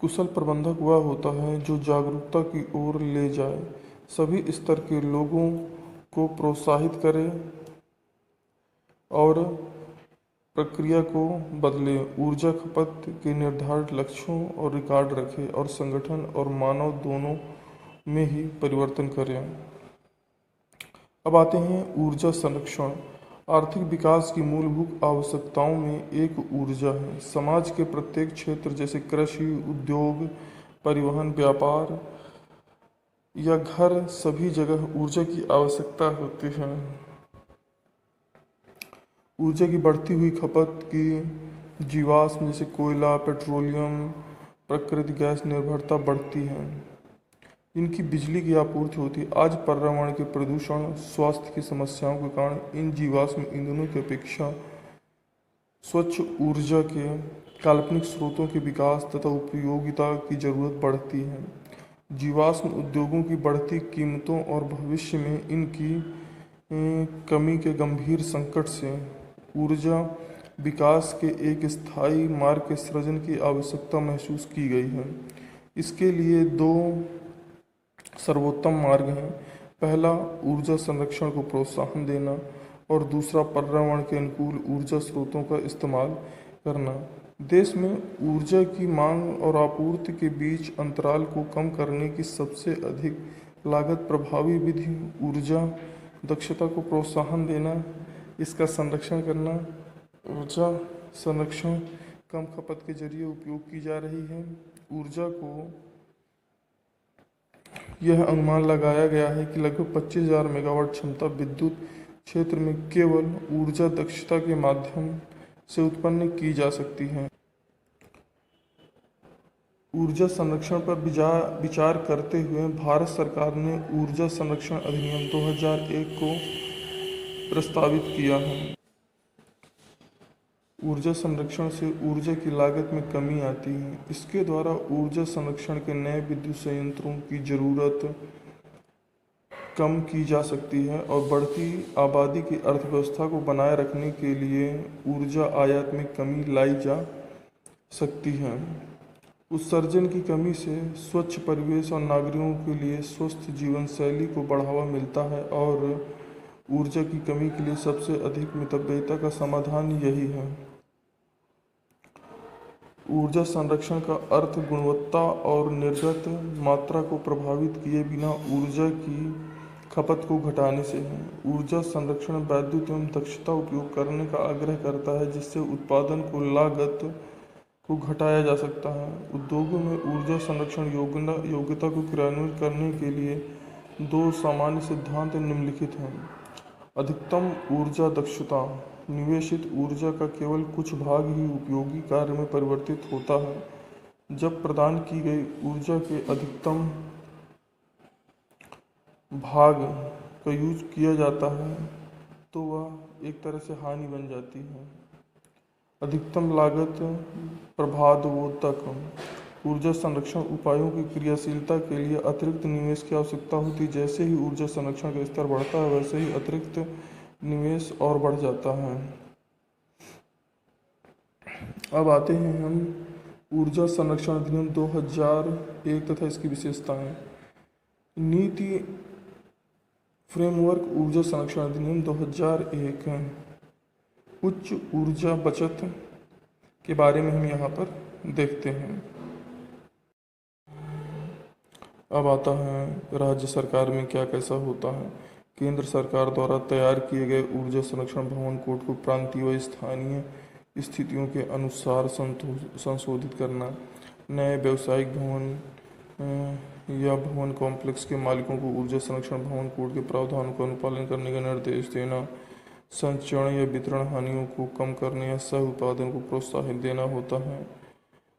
Speaker 1: कुशल प्रबंधक वह होता है जो जागरूकता की ओर ले जाए, सभी स्तर के लोगों को प्रोत्साहित करे और प्रक्रिया को बदले, ऊर्जा खपत के निर्धारित लक्ष्यों और रिकॉर्ड रखे और संगठन और मानव दोनों में ही परिवर्तन करें। अब आते हैं ऊर्जा संरक्षण। आर्थिक विकास की मूलभूत आवश्यकताओं में एक ऊर्जा है। समाज के प्रत्येक क्षेत्र जैसे कृषि, उद्योग, परिवहन, व्यापार या घर, सभी जगह ऊर्जा की आवश्यकता होती है। ऊर्जा की बढ़ती हुई खपत की जीवाश्म जैसे कोयला, पेट्रोलियम, प्राकृतिक गैस निर्भरता बढ़ती है। इनकी बिजली की आपूर्ति होती है। आज पर्यावरण के प्रदूषण, स्वास्थ्य की समस्याओं के कारण इन जीवाश्म ईंधनों की अपेक्षा स्वच्छ ऊर्जा के काल्पनिक स्रोतों के विकास तथा उपयोगिता की जरूरत बढ़ती है। जीवाश्म उद्योगों की बढ़ती कीमतों और भविष्य में इनकी कमी के गंभीर संकट से ऊर्जा विकास के एक स्थायी मार्ग के सृजन की आवश्यकता महसूस की गई है। इसके लिए दो सर्वोत्तम मार्ग हैं। पहला, ऊर्जा संरक्षण को प्रोत्साहन देना और दूसरा, पर्यावरण के अनुकूल ऊर्जा स्रोतों का इस्तेमाल करना। देश में ऊर्जा की मांग और आपूर्ति के बीच अंतराल को कम करने की सबसे अधिक लागत प्रभावी विधि ऊर्जा दक्षता को प्रोत्साहन देना, इसका संरक्षण करना। ऊर्जा संरक्षण कम खपत के जरिए उपयोग की जा रही है। ऊर्जा को यह अनुमान लगाया गया है कि लगभग 25,000 मेगावाट क्षमता विद्युत क्षेत्र में केवल ऊर्जा दक्षता के माध्यम से उत्पन्न की जा सकती है। ऊर्जा संरक्षण पर विचार करते हुए भारत सरकार ने ऊर्जा संरक्षण अधिनियम 2001 को प्रस्तावित किया है। ऊर्जा संरक्षण से ऊर्जा की लागत में कमी आती है। इसके द्वारा ऊर्जा संरक्षण के नए विद्युत संयंत्रों की ज़रूरत कम की जा सकती है और बढ़ती आबादी की अर्थव्यवस्था को बनाए रखने के लिए ऊर्जा आयात में कमी लाई जा सकती है। उत्सर्जन की कमी से स्वच्छ परिवेश और नागरिकों के लिए स्वस्थ जीवन शैली को बढ़ावा मिलता है और ऊर्जा की कमी के लिए सबसे अधिक मितव्ययिता का समाधान यही है। ऊर्जा संरक्षण का अर्थ गुणवत्ता और निर्गत मात्रा को प्रभावित किए बिना ऊर्जा की खपत को घटाने से है। ऊर्जा संरक्षण वैद्युत एवं दक्षता उपयोग करने का आग्रह करता है जिससे उत्पादन को लागत को घटाया जा सकता है। उद्योगों में ऊर्जा संरक्षण योग्यता को क्रियान्वित करने के लिए दो सामान्य सिद्धांत निम्नलिखित हैं। अधिकतम ऊर्जा दक्षता, निवेशित ऊर्जा का केवल कुछ भाग ही उपयोगी कार्य में परिवर्तित होता है। जब प्रदान की गई ऊर्जा के अधिकतम भाग का यूज किया जाता है तो वह एक तरह से हानि बन जाती है। अधिकतम लागत प्रभावोत्तक, ऊर्जा संरक्षण उपायों की क्रियाशीलता के लिए अतिरिक्त निवेश की आवश्यकता होती है। जैसे ही ऊर्जा संरक्षण का स्तर बढ़ता है वैसे ही अतिरिक्त निवेश और बढ़ जाता है। अब आते हैं हम ऊर्जा संरक्षण अधिनियम 2001 तथा इसकी विशेषताएं। नीति फ्रेमवर्क ऊर्जा संरक्षण अधिनियम 2001 उच्च ऊर्जा बचत के बारे में हम यहाँ पर देखते हैं। अब आता है राज्य सरकार में क्या कैसा होता है। केंद्र सरकार द्वारा तैयार किए गए ऊर्जा संरक्षण भवन कोड को प्रांतीय व स्थानीय स्थितियों के अनुसार संशोधित करना, नए व्यावसायिक भवन या भवन कॉम्प्लेक्स के मालिकों को ऊर्जा संरक्षण भवन कोड के प्रावधानों का अनुपालन करने का निर्देश देना, संचरण या वितरण हानियों को कम करने या सह उत्पादन को प्रोत्साहित देना होता है।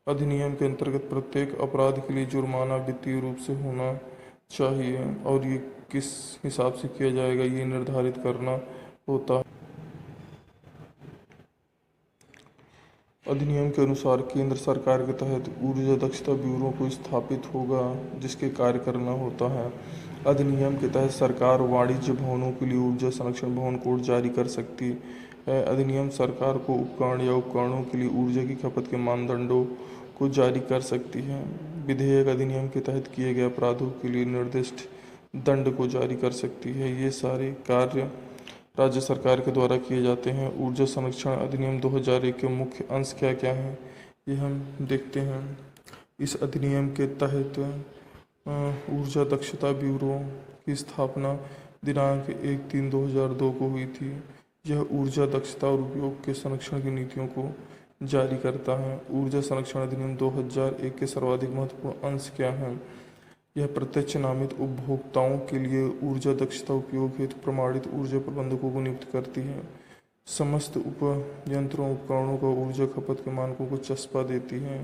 Speaker 1: अधिनियम के अंतर्गत प्रत्येक अपराध के लिए जुर्माना वित्तीय रूप से होना चाहिए और ये किस हिसाब से किया जाएगा ये निर्धारित करना होता है। अधिनियम के अनुसार केंद्र सरकार के तहत ऊर्जा दक्षता ब्यूरो को स्थापित होगा जिसके कार्य करना होता है। अधिनियम के तहत सरकार वाणिज्य भवनों के लिए ऊर्जा संरक्षण भवन कोड जारी कर सकती है। अधिनियम सरकार को उपकरण या उपकरणों के लिए ऊर्जा की खपत के मानदंडों को जारी कर सकती है। विधेयक अधिनियम के तहत किए गए अपराधों के लिए निर्दिष्ट दंड को जारी कर सकती है। ये सारे कार्य राज्य सरकार के द्वारा किए जाते हैं। ऊर्जा संरक्षण अधिनियम 2001 के मुख्य अंश क्या क्या हैं ये हम देखते हैं। इस अधिनियम के तहत ऊर्जा दक्षता ब्यूरो की स्थापना दिनांक 1/3/2002 को हुई थी। यह ऊर्जा दक्षता और उपयोग के संरक्षण की नीतियों को जारी करता है। ऊर्जा संरक्षण अधिनियम 2001 के सर्वाधिक महत्वपूर्ण अंश क्या हैं। यह प्रत्यक्ष नामित उपभोक्ताओं के लिए ऊर्जा दक्षता उपयोग हेतु प्रमाणित ऊर्जा प्रबंधकों को नियुक्त करती है। समस्त उपयंत्रों उपकरणों को ऊर्जा खपत के मानकों को चस्पा देती है।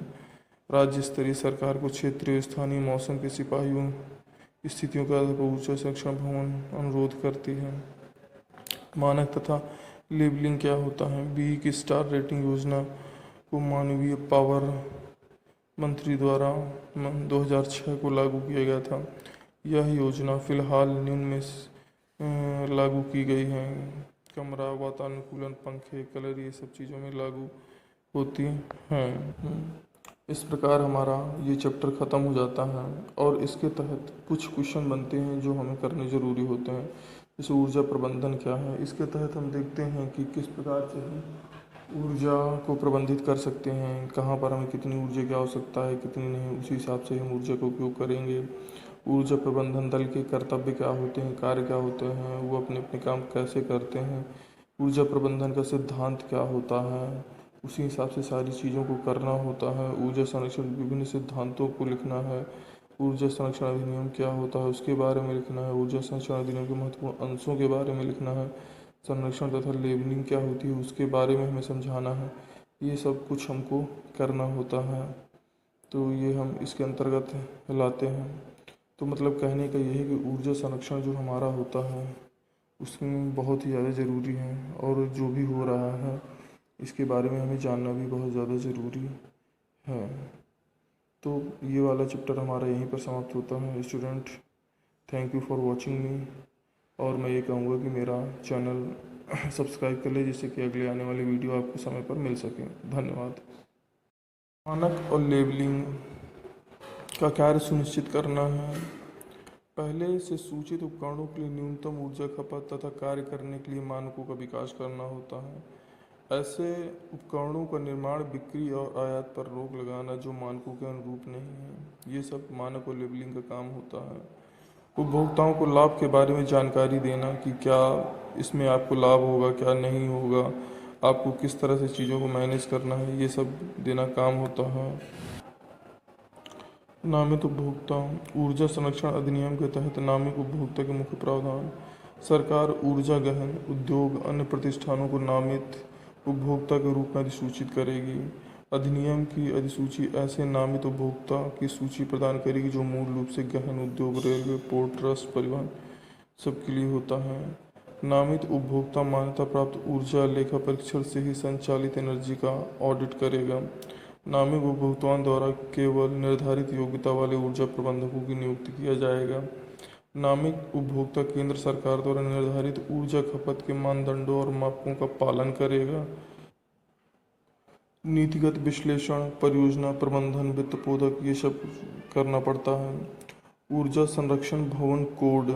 Speaker 1: राज्य स्तरीय सरकार को क्षेत्रीय स्थानीय मौसम के सिपाहियों स्थितियों के आधार पर ऊर्जा संरक्षण भवन अनुरोध करती है। मानक तथा लेबलिंग क्या होता है। बी की स्टार रेटिंग योजना को मानवीय पावर मंत्री द्वारा 2006 को लागू किया गया था। यह योजना फिलहाल निम्न में लागू की गई है। कमरा वातानुकूलन पंखे कलर ये सब चीज़ों में लागू होती हैं। इस प्रकार हमारा ये चैप्टर ख़त्म हो जाता है और इसके तहत कुछ क्वेश्चन बनते हैं जो हमें करने ज़रूरी होते हैं। जैसे ऊर्जा प्रबंधन क्या है। इसके तहत हम देखते हैं कि किस प्रकार से हम ऊर्जा को प्रबंधित कर सकते हैं, कहाँ पर हमें कितनी ऊर्जा की आवश्यकता है कितनी नहीं, उसी हिसाब से हम ऊर्जा का उपयोग करेंगे। ऊर्जा प्रबंधन दल के कर्तव्य क्या होते हैं, कार्य क्या होते हैं, वो अपने अपने काम कैसे करते हैं। ऊर्जा प्रबंधन का सिद्धांत क्या होता है, उसी हिसाब से सारी चीज़ों को करना होता है। ऊर्जा संरक्षण विभिन्न सिद्धांतों को लिखना है। ऊर्जा संरक्षण अधिनियम क्या होता है उसके बारे में लिखना है। ऊर्जा संरक्षण अधिनियम के महत्वपूर्ण अंशों के बारे में लिखना है। संरक्षण तथा लेबलिंग क्या होती है उसके बारे में हमें समझाना है। ये सब कुछ हमको करना होता है, तो ये हम इसके अंतर्गत लाते हैं। तो मतलब कहने का यही है कि ऊर्जा संरक्षण जो हमारा होता है उसमें बहुत ही ज़्यादा ज़रूरी है और जो भी हो रहा है इसके बारे में हमें जानना भी बहुत ज़्यादा ज़रूरी है। तो ये वाला चैप्टर हमारा यहीं पर समाप्त होता है। Student, thank you for watching मी। और मैं ये कहूँगा कि मेरा चैनल सब्सक्राइब कर ले जिससे कि अगले आने वाली वीडियो आपको समय पर मिल सके। धन्यवाद। मानक और लेबलिंग का कार्य सुनिश्चित करना है। पहले से सूचित उपकरणों के लिए न्यूनतम ऊर्जा खपत तथा कार्य करने के लिए मानकों का विकास करना होता है। ऐसे उपकरणों का निर्माण, बिक्री और आयात पर रोक लगाना जो मानकों के अनुरूप नहीं है। ये सब मानक और लेबलिंग का काम होता है। उपभोक्ताओं को लाभ के बारे में जानकारी देना कि क्या इसमें आपको लाभ होगा क्या नहीं होगा, आपको किस तरह से चीज़ों को मैनेज करना है, ये सब देना काम होता है। नामित उपभोक्ता। ऊर्जा संरक्षण अधिनियम के तहत नामित उपभोक्ता के मुख्य प्रावधान। सरकार ऊर्जा गहन उद्योग अन्य प्रतिष्ठानों को नामित उपभोक्ता के रूप में अधिसूचित करेगी। अधिनियम की अधिसूची ऐसे नामित उपभोक्ता की सूची प्रदान करेगी जो मूल रूप से गहन उद्योग, रेलवे, पोर्ट, ट्रस्ट, परिवहन सबके लिए होता है। नामित उपभोक्ता मान्यता प्राप्त ऊर्जा लेखा परीक्षण से ही संचालित एनर्जी का ऑडिट करेगा। नामित उपभोक्ताओं द्वारा केवल निर्धारित योग्यता वाले ऊर्जा प्रबंधकों की नियुक्ति किया जाएगा। नामित उपभोक्ता केंद्र सरकार द्वारा निर्धारित ऊर्जा खपत के मानदंडों और मापकों का पालन करेगा। नीतिगत विश्लेषण, परियोजना प्रबंधन, वित्त पोधक ये सब करना पड़ता है। ऊर्जा संरक्षण भवन कोड।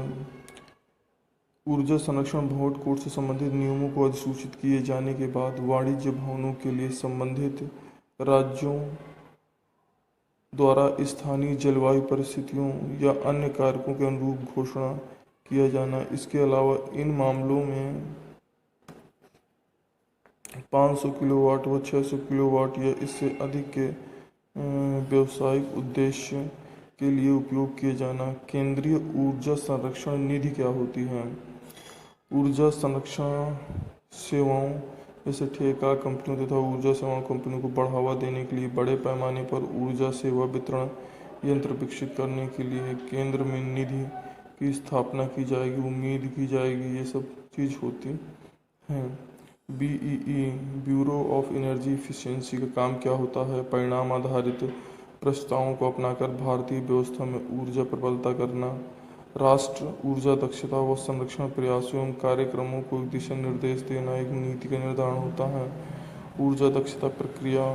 Speaker 1: ऊर्जा संरक्षण भवन कोड से संबंधित नियमों को अधिसूचित किए जाने के बाद वाणिज्य भवनों के लिए संबंधित राज्यों द्वारा स्थानीय जलवायु परिस्थितियों या अन्य कारकों के अनुरूप घोषणा किया जाना। इसके अलावा इन मामलों में 500 किलोवाट व 600 किलोवाट या इससे अधिक के व्यावसायिक उद्देश्य के लिए उपयोग किए जाना। केंद्रीय ऊर्जा संरक्षण निधि क्या होती है? ऊर्जा संरक्षण सेवाओं जैसे ठेका कंपनियों तथा ऊर्जा सेवा कंपनियों को बढ़ावा देने के लिए बड़े पैमाने पर ऊर्जा सेवा वितरण यंत्र विकसित करने के लिए केंद्र में निधि की स्थापना की जाएगी, उम्मीद की जाएगी, ये सब चीज़ होती हैं। BEE bureau of energy efficiency का काम क्या होता है? परिणाम आधारित प्रस्तावों को अपनाकर भारतीय व्यवस्था में ऊर्जा प्रबलता करना, राष्ट्र ऊर्जा दक्षता व संरक्षण प्रयासों एवं कार्यक्रमों को दिशा निर्देश देना एक नीति का निर्धारण होता है। ऊर्जा दक्षता प्रक्रिया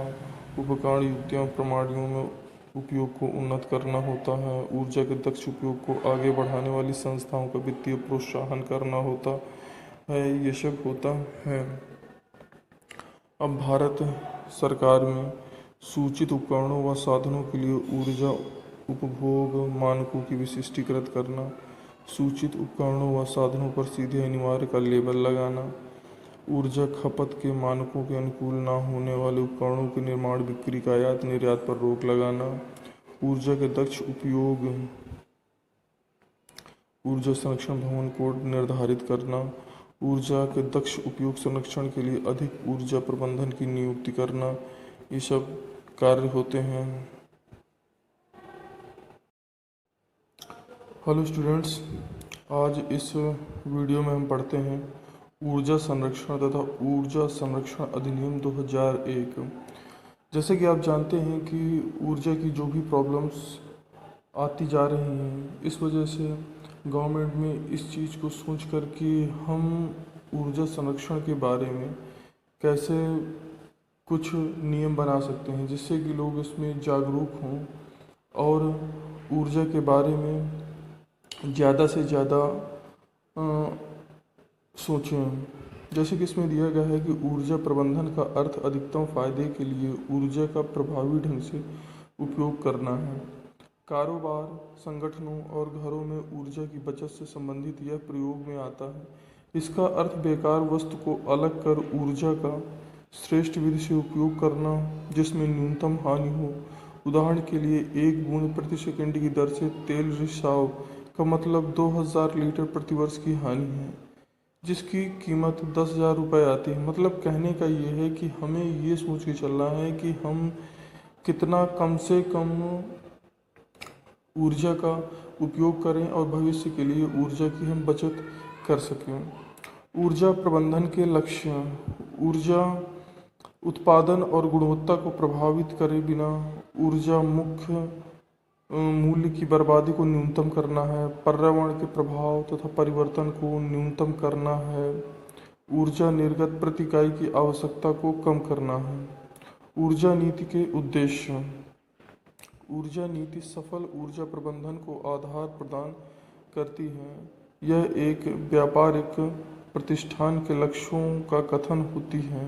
Speaker 1: उपकरण युक्तियों प्रणालियों में उपयोग को उन्नत करना होता है। ऊर्जा के दक्ष उपयोग को आगे बढ़ाने वाली संस्थाओं का वित्तीय प्रोत्साहन करना होता है। ये सब होता है। अब भारत सरकार में सूचित उपकरणों व साधनों के लिए ऊर्जा उपभोग मानकों की विशिष्टीकृत करना, सूचित उपकरणों व साधनों पर सीधे अनिवार्य का लेबल लगाना, ऊर्जा खपत के मानकों के अनुकूल न होने वाले उपकरणों के निर्माण बिक्री का आयात निर्यात पर रोक लगाना, ऊर्जा के दक्ष उपयोग ऊर्जा संरक्षण भवन कोड निर्धारित करना, ऊर्जा के दक्ष उपयोग संरक्षण के लिए अधिक ऊर्जा प्रबंधन की नियुक्ति करना, ये सब कार्य होते हैं। हेलो स्टूडेंट्स, आज इस वीडियो में हम पढ़ते हैं ऊर्जा संरक्षण तथा ऊर्जा संरक्षण अधिनियम 2001। जैसे कि आप जानते हैं कि ऊर्जा की जो भी प्रॉब्लम्स आती जा रही हैं, इस वजह से गवर्नमेंट में इस चीज़ को सोच कर कि हम ऊर्जा संरक्षण के बारे में कैसे कुछ नियम बना सकते हैं जिससे कि लोग इसमें जागरूक हों और ऊर्जा के बारे में ज़्यादा से ज़्यादा सोचें। जैसे कि इसमें दिया गया है कि ऊर्जा प्रबंधन का अर्थ अधिकतम फायदे के लिए ऊर्जा का प्रभावी ढंग से उपयोग करना है। कारोबार, संगठनों और घरों में ऊर्जा की बचत से संबंधित यह प्रयोग में आता है। इसका अर्थ बेकार वस्तु को अलग कर ऊर्जा का श्रेष्ठ विधि से उपयोग करना जिसमें न्यूनतम हानि हो। उदाहरण के लिए 1 बूंद प्रति सेकंड की दर से तेल रिसाव का मतलब 2000 लीटर प्रतिवर्ष की हानि है, जिसकी कीमत 10,000 रुपये आती है। मतलब कहने का ये है कि हमें ये सोच के चलना है कि हम कितना कम से कम ऊर्जा का उपयोग करें और भविष्य के लिए ऊर्जा की हम बचत कर सकें। ऊर्जा प्रबंधन के लक्ष्य ऊर्जा उत्पादन और गुणवत्ता को प्रभावित करे बिना ऊर्जा मुख्य मूल्य की बर्बादी को न्यूनतम करना है, पर्यावरण के प्रभाव तथा परिवर्तन को न्यूनतम करना है, ऊर्जा निर्गत प्रति इकाई की आवश्यकता को कम करना है। ऊर्जा नीति के उद्देश्य ऊर्जा नीति सफल ऊर्जा प्रबंधन को आधार प्रदान करती है। यह एक व्यापारिक प्रतिष्ठान के लक्ष्यों का कथन होती है।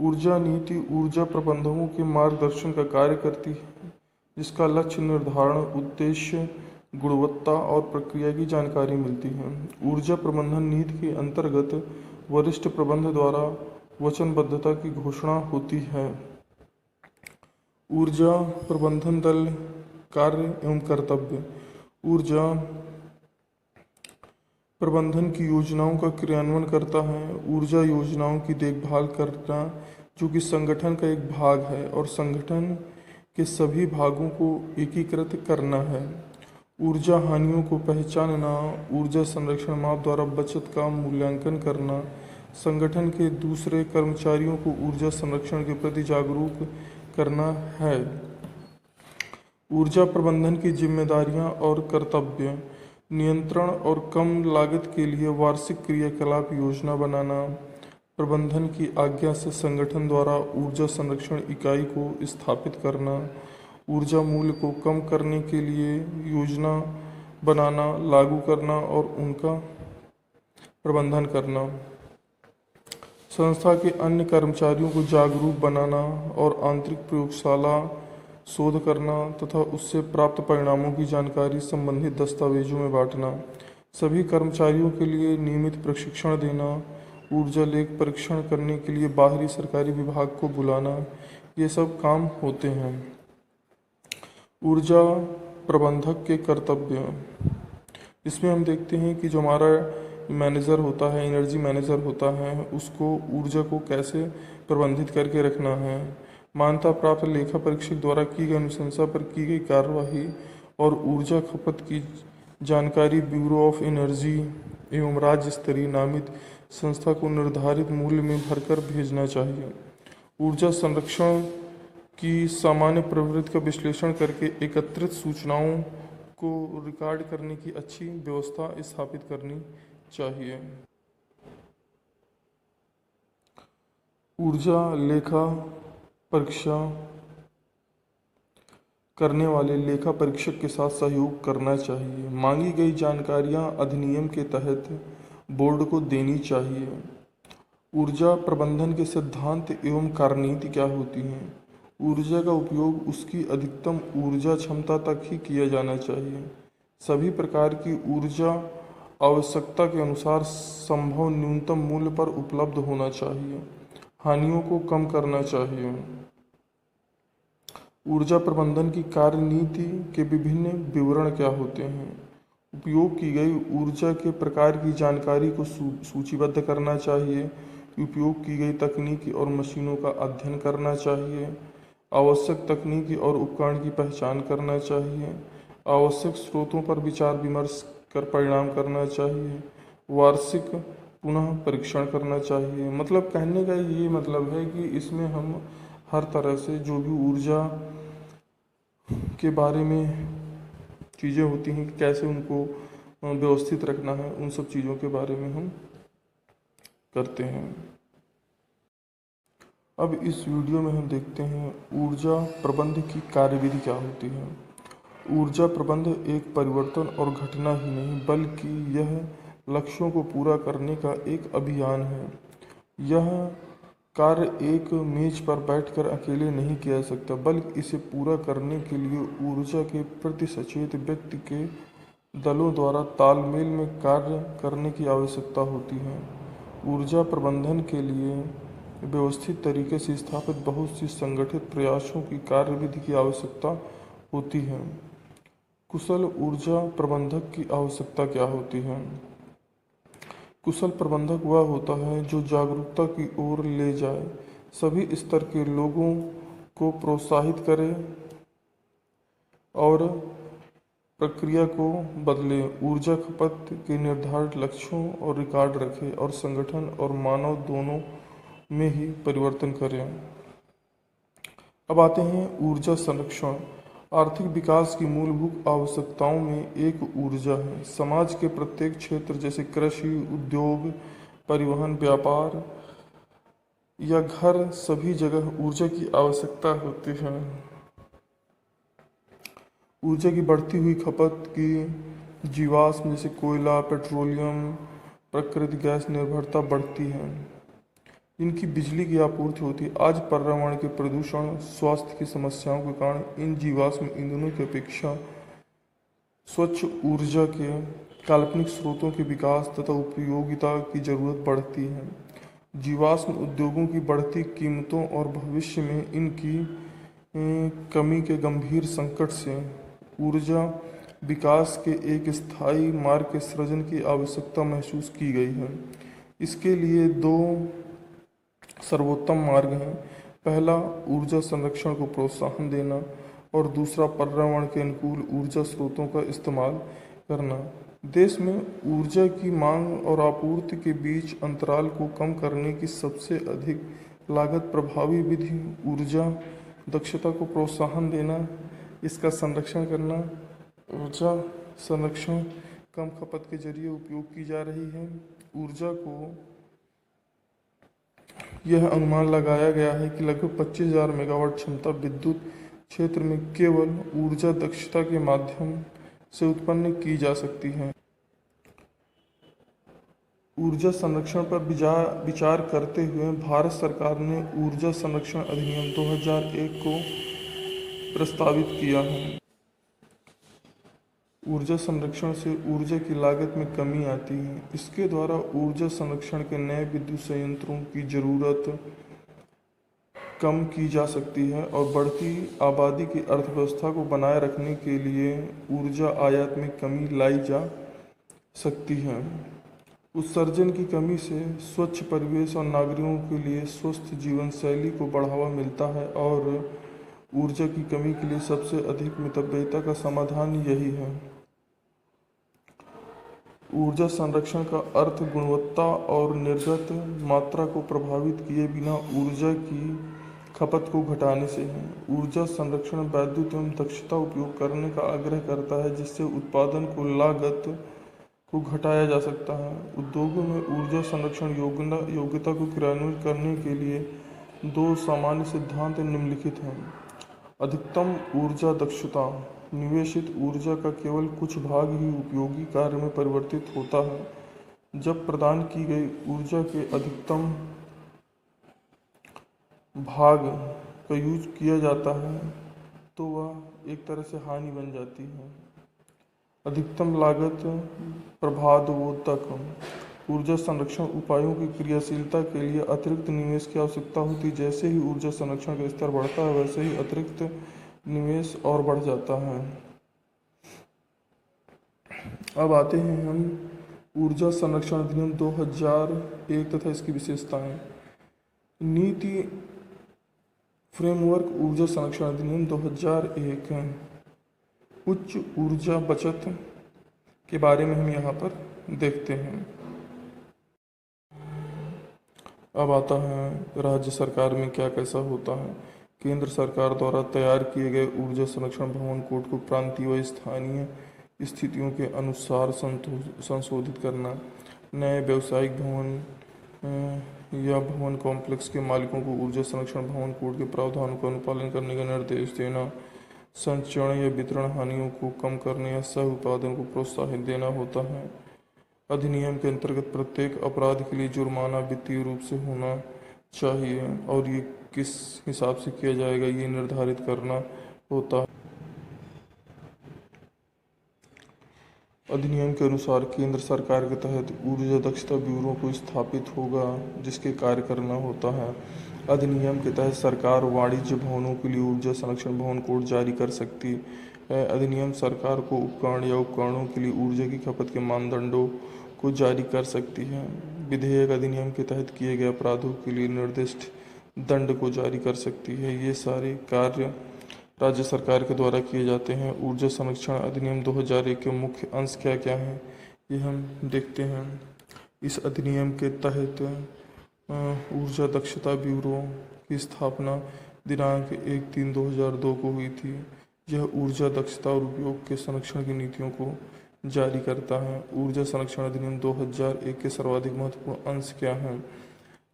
Speaker 1: ऊर्जा नीति ऊर्जा प्रबंधकों के मार्गदर्शन का कार्य करती है, जिसका लक्ष्य निर्धारण, उद्देश्य, गुणवत्ता और प्रक्रिया की जानकारी मिलती है। ऊर्जा प्रबंधन नीति के अंतर्गत वरिष्ठ प्रबंधक द्वारा वचनबद्धता की घोषणा होती है। ऊर्जा प्रबंधन दल कार्य एवं कर्तव्य ऊर्जा प्रबंधन की योजनाओं का क्रियान्वयन करता है। ऊर्जा योजनाओं की देखभाल करना जो कि संगठन का एक भाग है और संगठन के सभी भागों को एकीकृत करना है। ऊर्जा हानियों को पहचानना, ऊर्जा संरक्षण माप द्वारा बचत का मूल्यांकन करना, संगठन के दूसरे कर्मचारियों को ऊर्जा संरक्षण के प्रति जागरूक करना है। ऊर्जा प्रबंधन की जिम्मेदारियां और कर्तव्य नियंत्रण और कम लागत के लिए वार्षिक क्रियाकलाप योजना बनाना, प्रबंधन की आज्ञा से संगठन द्वारा ऊर्जा संरक्षण इकाई को स्थापित करना, ऊर्जा मूल्य को कम करने के लिए योजना बनाना, लागू करना और उनका प्रबंधन करना, संस्था के अन्य कर्मचारियों को जागरूक बनाना और आंतरिक प्रयोगशाला शोध करना तथा उससे प्राप्त परिणामों की जानकारी संबंधित दस्तावेजों में बांटना, सभी कर्मचारियों के लिए नियमित प्रशिक्षण देना, ऊर्जा लेख परीक्षण करने के लिए बाहरी सरकारी विभाग को बुलाना, ये सब काम होते हैं। ऊर्जा प्रबंधक के कर्तव्य, इसमें हम देखते हैं कि जो हमारा मैनेजर होता है, एनर्जी मैनेजर होता है, उसको ऊर्जा को कैसे प्रबंधित करके रखना है। मान्यता प्राप्त लेखा परीक्षक द्वारा की गई अनुशंसा पर की गई कार्यवाही और ऊर्जा खपत की जानकारी ब्यूरो ऑफ एनर्जी एवं राज्य स्तरीय नामित संस्था को निर्धारित मूल्य में भरकर भेजना चाहिए। ऊर्जा संरक्षण की सामान्य प्रवृत्ति का विश्लेषण करके एकत्रित सूचनाओं को रिकॉर्ड करने की अच्छी व्यवस्था स्थापित करनी चाहिए। ऊर्जा लेखा परीक्षा करने वाले लेखा परीक्षक के साथ सहयोग करना चाहिए। मांगी गई जानकारियां अधिनियम के तहत बोर्ड को देनी चाहिए। ऊर्जा प्रबंधन के सिद्धांत एवं कार्यनीति क्या होती हैं? ऊर्जा का उपयोग उसकी अधिकतम ऊर्जा क्षमता तक ही किया जाना चाहिए। सभी प्रकार की ऊर्जा आवश्यकता के अनुसार संभव न्यूनतम मूल्य पर उपलब्ध होना चाहिए। हानियों को कम करना चाहिए। ऊर्जा प्रबंधन की कार्यनीति के विभिन्न विवरण क्या होते हैं? उपयोग की गई ऊर्जा के प्रकार की जानकारी को सूचीबद्ध करना चाहिए। उपयोग की गई तकनीकी और मशीनों का अध्ययन करना चाहिए। आवश्यक तकनीकी और उपकरण की पहचान करना चाहिए। आवश्यक स्रोतों पर विचार विमर्श कर परिणाम करना चाहिए। वार्षिक पुनः परीक्षण करना चाहिए। मतलब कहने का ये मतलब है कि इसमें हम हर तरह से जो भी ऊर्जा के बारे में चीज़ें होती हैं कि कैसे उनको व्यवस्थित रखना है, उन सब चीज़ों के बारे में हम करते हैं। अब इस वीडियो में हम देखते हैं ऊर्जा प्रबंध की कार्यविधि क्या होती है। ऊर्जा प्रबंध एक परिवर्तन और घटना ही नहीं बल्कि यह लक्ष्यों को पूरा करने का एक अभियान है। यह कार्य एक मेज पर बैठकर अकेले नहीं किया जा सकता बल्कि इसे पूरा करने के लिए ऊर्जा के प्रति सचेत व्यक्ति के दलों द्वारा तालमेल में कार्य करने की आवश्यकता होती है। ऊर्जा प्रबंधन के लिए व्यवस्थित तरीके से स्थापित बहुत सी संगठित प्रयासों की कार्यविधि की आवश्यकता होती है। कुशल ऊर्जा प्रबंधक की आवश्यकता क्या होती है? कुशल प्रबंधक वह होता है जो जागरूकता की ओर ले जाए, सभी स्तर के लोगों को प्रोत्साहित करे और प्रक्रिया को बदले, ऊर्जा खपत के निर्धारित लक्ष्यों और रिकॉर्ड रखे और संगठन और मानव दोनों में ही परिवर्तन करें। अब आते हैं ऊर्जा संरक्षण। आर्थिक विकास की मूलभूत आवश्यकताओं में एक ऊर्जा है। समाज के प्रत्येक क्षेत्र जैसे कृषि, उद्योग, परिवहन, व्यापार या घर, सभी जगह ऊर्जा की आवश्यकता होती है। ऊर्जा की बढ़ती हुई खपत की जीवाश्म जैसे कोयला, पेट्रोलियम, प्राकृतिक गैस निर्भरता बढ़ती है। इनकी बिजली की आपूर्ति होती है। आज पर्यावरण के प्रदूषण, स्वास्थ्य की समस्याओं के कारण इन जीवाश्म ईंधनों की अपेक्षा स्वच्छ ऊर्जा के काल्पनिक स्रोतों के विकास तथा उपयोगिता की जरूरत बढ़ती है। जीवाश्म उद्योगों की बढ़ती कीमतों और भविष्य में इनकी कमी के गंभीर संकट से ऊर्जा विकास के एक स्थायी मार्ग के सृजन की आवश्यकता महसूस की गई है। इसके लिए दो सर्वोत्तम मार्ग हैं। पहला, ऊर्जा संरक्षण को प्रोत्साहन देना और दूसरा, पर्यावरण के अनुकूल ऊर्जा स्रोतों का इस्तेमाल करना। देश में ऊर्जा की मांग और आपूर्ति के बीच अंतराल को कम करने की सबसे अधिक लागत प्रभावी विधि ऊर्जा दक्षता को प्रोत्साहन देना, इसका संरक्षण करना। ऊर्जा संरक्षण कम खपत के जरिए उपयोग की जा रही है। ऊर्जा को यह अनुमान लगाया गया है कि लगभग 25,000 मेगावाट क्षमता विद्युत क्षेत्र में केवल ऊर्जा दक्षता के माध्यम से उत्पन्न की जा सकती है। ऊर्जा संरक्षण पर विचार करते हुए भारत सरकार ने ऊर्जा संरक्षण अधिनियम 2001 को प्रस्तावित किया है। ऊर्जा संरक्षण से ऊर्जा की लागत में कमी आती है। इसके द्वारा ऊर्जा संरक्षण के नए विद्युत संयंत्रों की ज़रूरत कम की जा सकती है और बढ़ती आबादी की अर्थव्यवस्था को बनाए रखने के लिए ऊर्जा आयात में कमी लाई जा सकती है। उत्सर्जन की कमी से स्वच्छ परिवेश और नागरिकों के लिए स्वस्थ जीवन शैली को बढ़ावा मिलता है और ऊर्जा की कमी के लिए सबसे अधिक मितव्ययिता का समाधान यही है। ऊर्जा संरक्षण का अर्थ गुणवत्ता और निर्गत मात्रा को प्रभावित किए बिना ऊर्जा की खपत को घटाने से है। ऊर्जा संरक्षण वैद्युत एवं दक्षता उपयोग करने का आग्रह करता है, जिससे उत्पादन को लागत को घटाया जा सकता है। उद्योगों में ऊर्जा संरक्षण योग्यता को क्रियान्वित करने के लिए दो सामान्य सिद्धांत निम्नलिखित हैं। अधिकतम ऊर्जा दक्षता: निवेशित ऊर्जा का केवल कुछ भाग ही उपयोगी कार्य में परिवर्तित होता है। जब प्रदान की गई ऊर्जा के अधिकतम भाग का यूज किया जाता है तो वह एक तरह से हानि बन जाती है। अधिकतम लागत प्रबाधवोधक: ऊर्जा संरक्षण उपायों की क्रियाशीलता के लिए अतिरिक्त निवेश की आवश्यकता होती है। जैसे ही ऊर्जा संरक्षण का स्तर बढ़ता है वैसे ही अतिरिक्त निवेश और बढ़ जाता है। अब आते हैं हम ऊर्जा संरक्षण अधिनियम 2001 तथा इसकी विशेषताएं। नीति फ्रेमवर्क ऊर्जा संरक्षण अधिनियम 2001 उच्च ऊर्जा बचत के बारे में हम यहाँ पर देखते हैं। अब आता है राज्य सरकार में क्या कैसा होता है। केंद्र सरकार द्वारा तैयार किए गए ऊर्जा संरक्षण भवन कोड को प्रांतीय व स्थानीय स्थितियों के अनुसार संशोधित करना, नए व्यावसायिक भवन या भवन कॉम्प्लेक्स के मालिकों को ऊर्जा संरक्षण भवन कोड के प्रावधानों का अनुपालन करने का निर्देश देना, संचरण या वितरण हानियों को कम करने या सह उत्पादन को प्रोत्साहित देना होता है। अधिनियम के अंतर्गत प्रत्येक अपराध के लिए जुर्माना वित्तीय रूप से होना चाहिए और ये किस हिसाब से किया जाएगा ये निर्धारित करना होता है। अधिनियम के अनुसार केंद्र सरकार के तहत ऊर्जा दक्षता ब्यूरो को स्थापित होगा जिसके कार्य करना होता है। अधिनियम के तहत सरकार वाणिज्य भवनों के लिए ऊर्जा संरक्षण भवन कोड जारी कर सकती है। अधिनियम सरकार को उपकरण या उपकरणों के लिए ऊर्जा की खपत के मानदंडों को जारी कर सकती है। विधेयक अधिनियम के तहत किए गए अपराधों के लिए निर्दिष्ट दंड को जारी कर सकती है। ये सारे कार्य राज्य सरकार के द्वारा किए जाते हैं। ऊर्जा संरक्षण अधिनियम 2001 के मुख्य अंश क्या क्या हैं ये हम देखते हैं। इस अधिनियम के तहत ऊर्जा दक्षता ब्यूरो की स्थापना दिनांक 1/3/2002 को हुई थी। यह ऊर्जा दक्षता और उपयोग के संरक्षण की नीतियों को जारी करता है। ऊर्जा संरक्षण अधिनियम 2001 के सर्वाधिक महत्वपूर्ण अंश क्या हैं?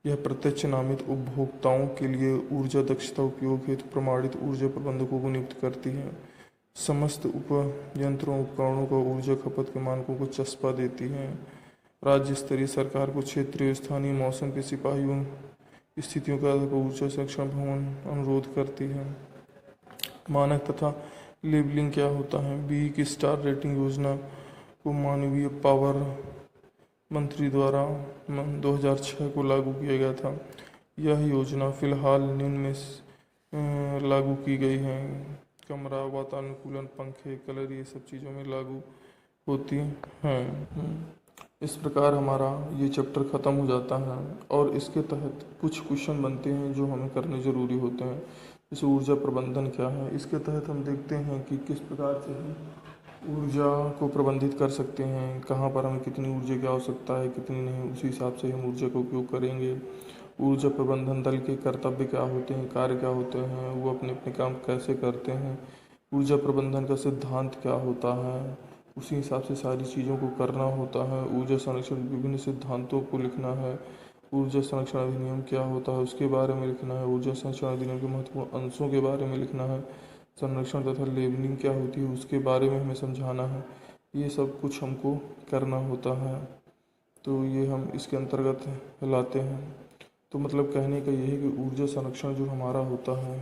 Speaker 1: यह प्रत्यक्ष नामित उपभोक्ताओं के लिए ऊर्जा दक्षता उपयोग हेतु प्रमाणित ऊर्जा प्रबंधकों को नियुक्त करती है। समस्त उपयंत्रों उपकरणों को ऊर्जा खपत के मानकों को चस्पा देती है। राज्य स्तरीय सरकार को क्षेत्रीय स्थानीय मौसम के सिपाहियों स्थितियों के आधार पर ऊर्जा संरक्षण भवन अनुरोध करती है। मानक तथा लेबलिंग क्या होता है? बी की स्टार रेटिंग योजना को मानवीय पावर मंत्री द्वारा 2006 को लागू किया गया था। यह योजना फिलहाल निम्न में लागू की गई है। कमरा वातानुकूलन, पंखे, कलर ये सब चीज़ों में लागू होती हैं। इस प्रकार हमारा ये चैप्टर ख़त्म हो जाता है और इसके तहत कुछ क्वेश्चन बनते हैं जो हमें करने ज़रूरी होते हैं। जैसे ऊर्जा प्रबंधन क्या है, इसके तहत हम देखते हैं कि किस प्रकार से हम ऊर्जा को प्रबंधित कर सकते हैं, कहाँ पर हमें कितनी ऊर्जा की आवश्यकता है कितनी नहीं, उसी हिसाब से हम ऊर्जा का उपयोग करेंगे। ऊर्जा प्रबंधन दल के कर्तव्य क्या होते हैं, कार्य क्या होते हैं, वो अपने अपने काम कैसे करते हैं, ऊर्जा प्रबंधन का सिद्धांत क्या होता है, उसी हिसाब से सारी चीज़ों को करना होता है। ऊर्जा संरक्षण विभिन्न सिद्धांतों को लिखना है। ऊर्जा संरक्षण अधिनियम क्या होता है उसके बारे में लिखना है। ऊर्जा संरक्षण अधिनियम के महत्वपूर्ण अंशों के बारे में लिखना है। संरक्षण तथा लेबलिंग क्या होती है उसके बारे में हमें समझाना है। ये सब कुछ हमको करना होता है, तो ये हम इसके अंतर्गत लाते हैं। तो मतलब कहने का ये है कि ऊर्जा संरक्षण जो हमारा होता है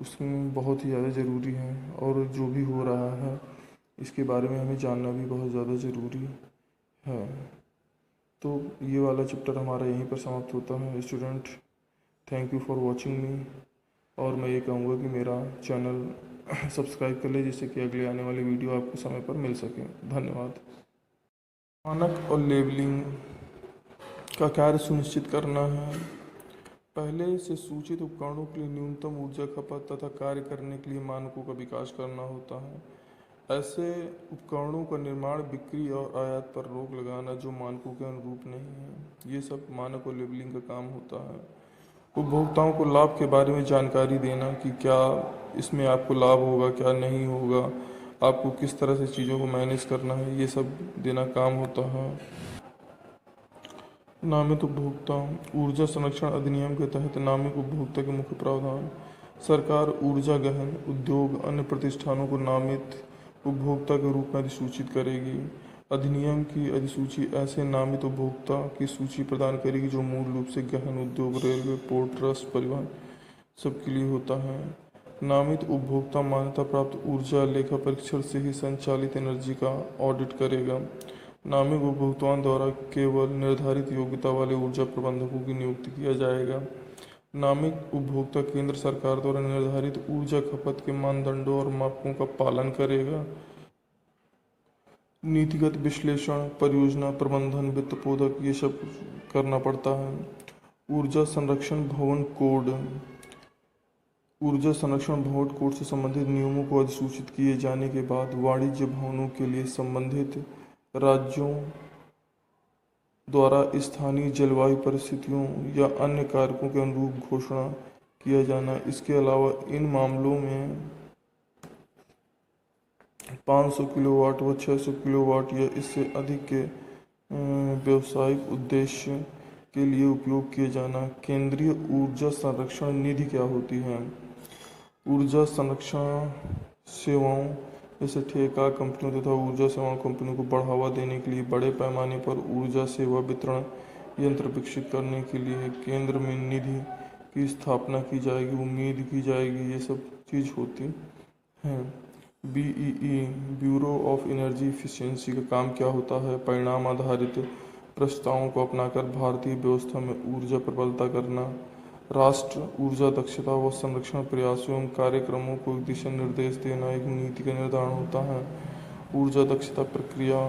Speaker 1: उसमें बहुत ही ज़्यादा ज़रूरी है, और जो भी हो रहा है इसके बारे में हमें जानना भी बहुत ज़्यादा ज़रूरी है। तो ये वाला चैप्टर हमारा यहीं पर समाप्त होता है student. Thank you for watching मी, और मैं ये कहूँगा कि मेरा चैनल सब्सक्राइब कर ले, जिससे कि अगले आने वाली वीडियो आपको समय पर मिल सके। धन्यवाद। मानक और लेबलिंग का कार्य सुनिश्चित करना है। पहले से सूचित उपकरणों के लिए न्यूनतम ऊर्जा खपत तथा कार्य करने के लिए मानकों का विकास करना होता है। ऐसे उपकरणों का निर्माण, बिक्री और आयात पर रोक लगाना जो मानकों के अनुरूप नहीं है, ये सब मानक और लेबलिंग का काम होता है। उपभोक्ताओं को लाभ के बारे में जानकारी देना कि क्या इसमें आपको लाभ होगा, क्या नहीं होगा, आपको किस तरह से चीज़ों को मैनेज करना है, ये सब देना काम होता है। नामित उपभोक्ता। ऊर्जा संरक्षण अधिनियम के तहत नामित उपभोक्ता के मुख्य प्रावधान। सरकार ऊर्जा गहन उद्योग अन्य प्रतिष्ठानों को नामित उपभोक्ता के रूप में अधिसूचित करेगी। अधिनियम की अधिसूची ऐसे नामित उपभोक्ता की सूची प्रदान करेगी जो मूल रूप से गहन उद्योग, रेलवे, पोर्ट ट्रस्ट, परिवहन सबके लिए होता है। नामित उपभोक्ता मान्यता प्राप्त ऊर्जा लेखा परीक्षण से ही संचालित एनर्जी का ऑडिट करेगा। नामित उपभोक्ताओं द्वारा केवल निर्धारित योग्यता वाले ऊर्जा प्रबंधकों की नियुक्ति किया जाएगा। नामित उपभोक्ता केंद्र सरकार द्वारा निर्धारित ऊर्जा खपत के मानदंडों और मापकों का पालन करेगा। नीतिगत विश्लेषण, परियोजना प्रबंधन, वित्त पोधक, ये सब करना पड़ता है। ऊर्जा संरक्षण भवन कोड। ऊर्जा संरक्षण भवन कोड से संबंधित नियमों को अधिसूचित किए जाने के बाद वाणिज्य भवनों के लिए संबंधित राज्यों द्वारा स्थानीय जलवायु परिस्थितियों या अन्य कारकों के अनुरूप घोषणा किया जाना। इसके अलावा इन मामलों में 500 किलोवाट व 600 किलोवाट या इससे अधिक के व्यावसायिक उद्देश्य के लिए उपयोग किए जाना। केंद्रीय ऊर्जा संरक्षण निधि क्या होती है? ऊर्जा संरक्षण सेवाओं जैसे ठेका कंपनियों तथा ऊर्जा सेवा कंपनियों को बढ़ावा देने के लिए बड़े पैमाने पर ऊर्जा सेवा वितरण यंत्र विकसित करने के लिए केंद्र में निधि की स्थापना की जाएगी, उम्मीद की जाएगी, ये सब चीज़ होती है। BEE bureau of energy efficiency का काम क्या होता है? परिणाम आधारित प्रस्तावों को अपनाकर भारतीय व्यवस्था में ऊर्जा प्रबलता करना, राष्ट्र ऊर्जा दक्षता व संरक्षण प्रयासों एवं कार्यक्रमों को दिशा निर्देश देना एक नीति का निर्धारण होता है। ऊर्जा दक्षता प्रक्रिया,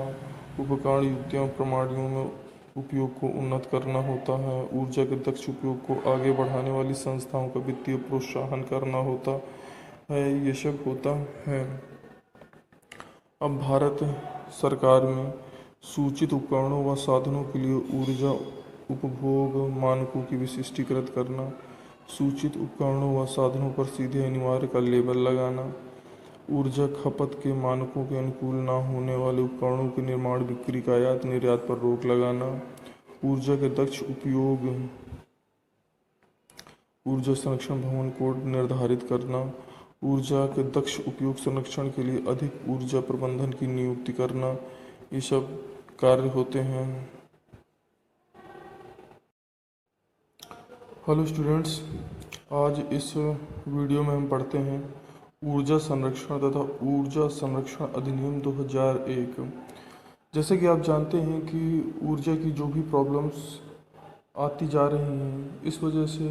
Speaker 1: उपकरण, युक्तियों, प्रणालियों में उपयोग को उन्नत करना होता है। ऊर्जा के दक्ष उपयोग को आगे बढ़ाने वाली संस्थाओं का वित्तीय प्रोत्साहन करना होता है। ये सब होता है। अब भारत सरकार में सूचित उपकरणों व साधनों के लिए ऊर्जा उपभोग मानकों की विशिष्टीकृत करना, सूचित उपकरणों व साधनों पर सीधे अनिवार्य का लेबल लगाना, ऊर्जा खपत के मानकों के अनुकूल न होने वाले उपकरणों के निर्माण, बिक्री, का आयात निर्यात पर रोक लगाना, ऊर्जा के दक्ष उपयोग, ऊर्जा संरक्षण भवन कोड निर्धारित करना, ऊर्जा के दक्ष उपयोग संरक्षण के लिए अधिक ऊर्जा प्रबंधन की नियुक्ति करना, ये सब कार्य होते हैं। हेलो स्टूडेंट्स, आज इस वीडियो में हम पढ़ते हैं ऊर्जा संरक्षण तथा ऊर्जा संरक्षण अधिनियम 2001। जैसे कि आप जानते हैं कि ऊर्जा की जो भी प्रॉब्लम्स आती जा रही हैं, इस वजह से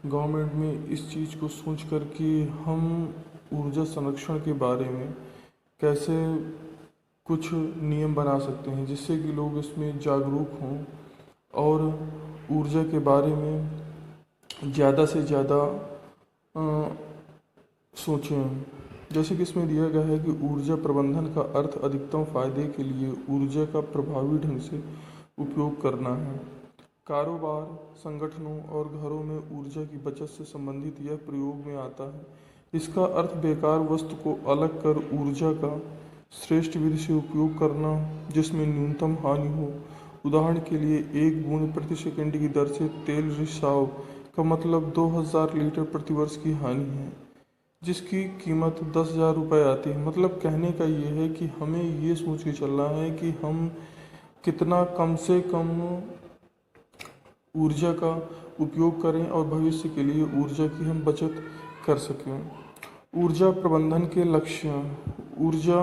Speaker 1: गवर्नमेंट में इस चीज़ को सोच कर कि हम ऊर्जा संरक्षण के बारे में कैसे कुछ नियम बना सकते हैं जिससे कि लोग इसमें जागरूक हों और ऊर्जा के बारे में ज़्यादा से ज़्यादा सोचें। जैसे कि इसमें दिया गया है कि ऊर्जा प्रबंधन का अर्थ अधिकतम फायदे के लिए ऊर्जा का प्रभावी ढंग से उपयोग करना है। कारोबार, संगठनों और घरों में ऊर्जा की बचत से संबंधित यह प्रयोग में आता है। इसका अर्थ बेकार वस्तु को अलग कर ऊर्जा का श्रेष्ठ विधि से उपयोग करना जिसमें न्यूनतम हानि हो। उदाहरण के लिए 1 बूंद प्रति सेकंड की दर से तेल रिसाव का मतलब 2000 लीटर प्रति वर्ष की हानि है, जिसकी कीमत 10,000 रुपये आती है। मतलब कहने का ये है कि हमें ये सोच के चलना है कि हम कितना कम से कम ऊर्जा का उपयोग करें और भविष्य के लिए ऊर्जा की हम बचत कर सकें। ऊर्जा प्रबंधन के लक्ष्य: ऊर्जा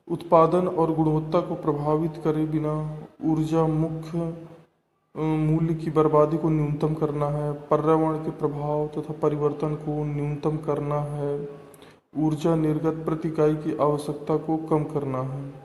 Speaker 1: उत्पादन और गुणवत्ता को प्रभावित करे बिना ऊर्जा मुख्य मूल्य की बर्बादी को न्यूनतम करना है, पर्यावरण के प्रभाव तथा परिवर्तन को न्यूनतम करना है, ऊर्जा निर्गत प्रति इकाई की आवश्यकता को कम करना है।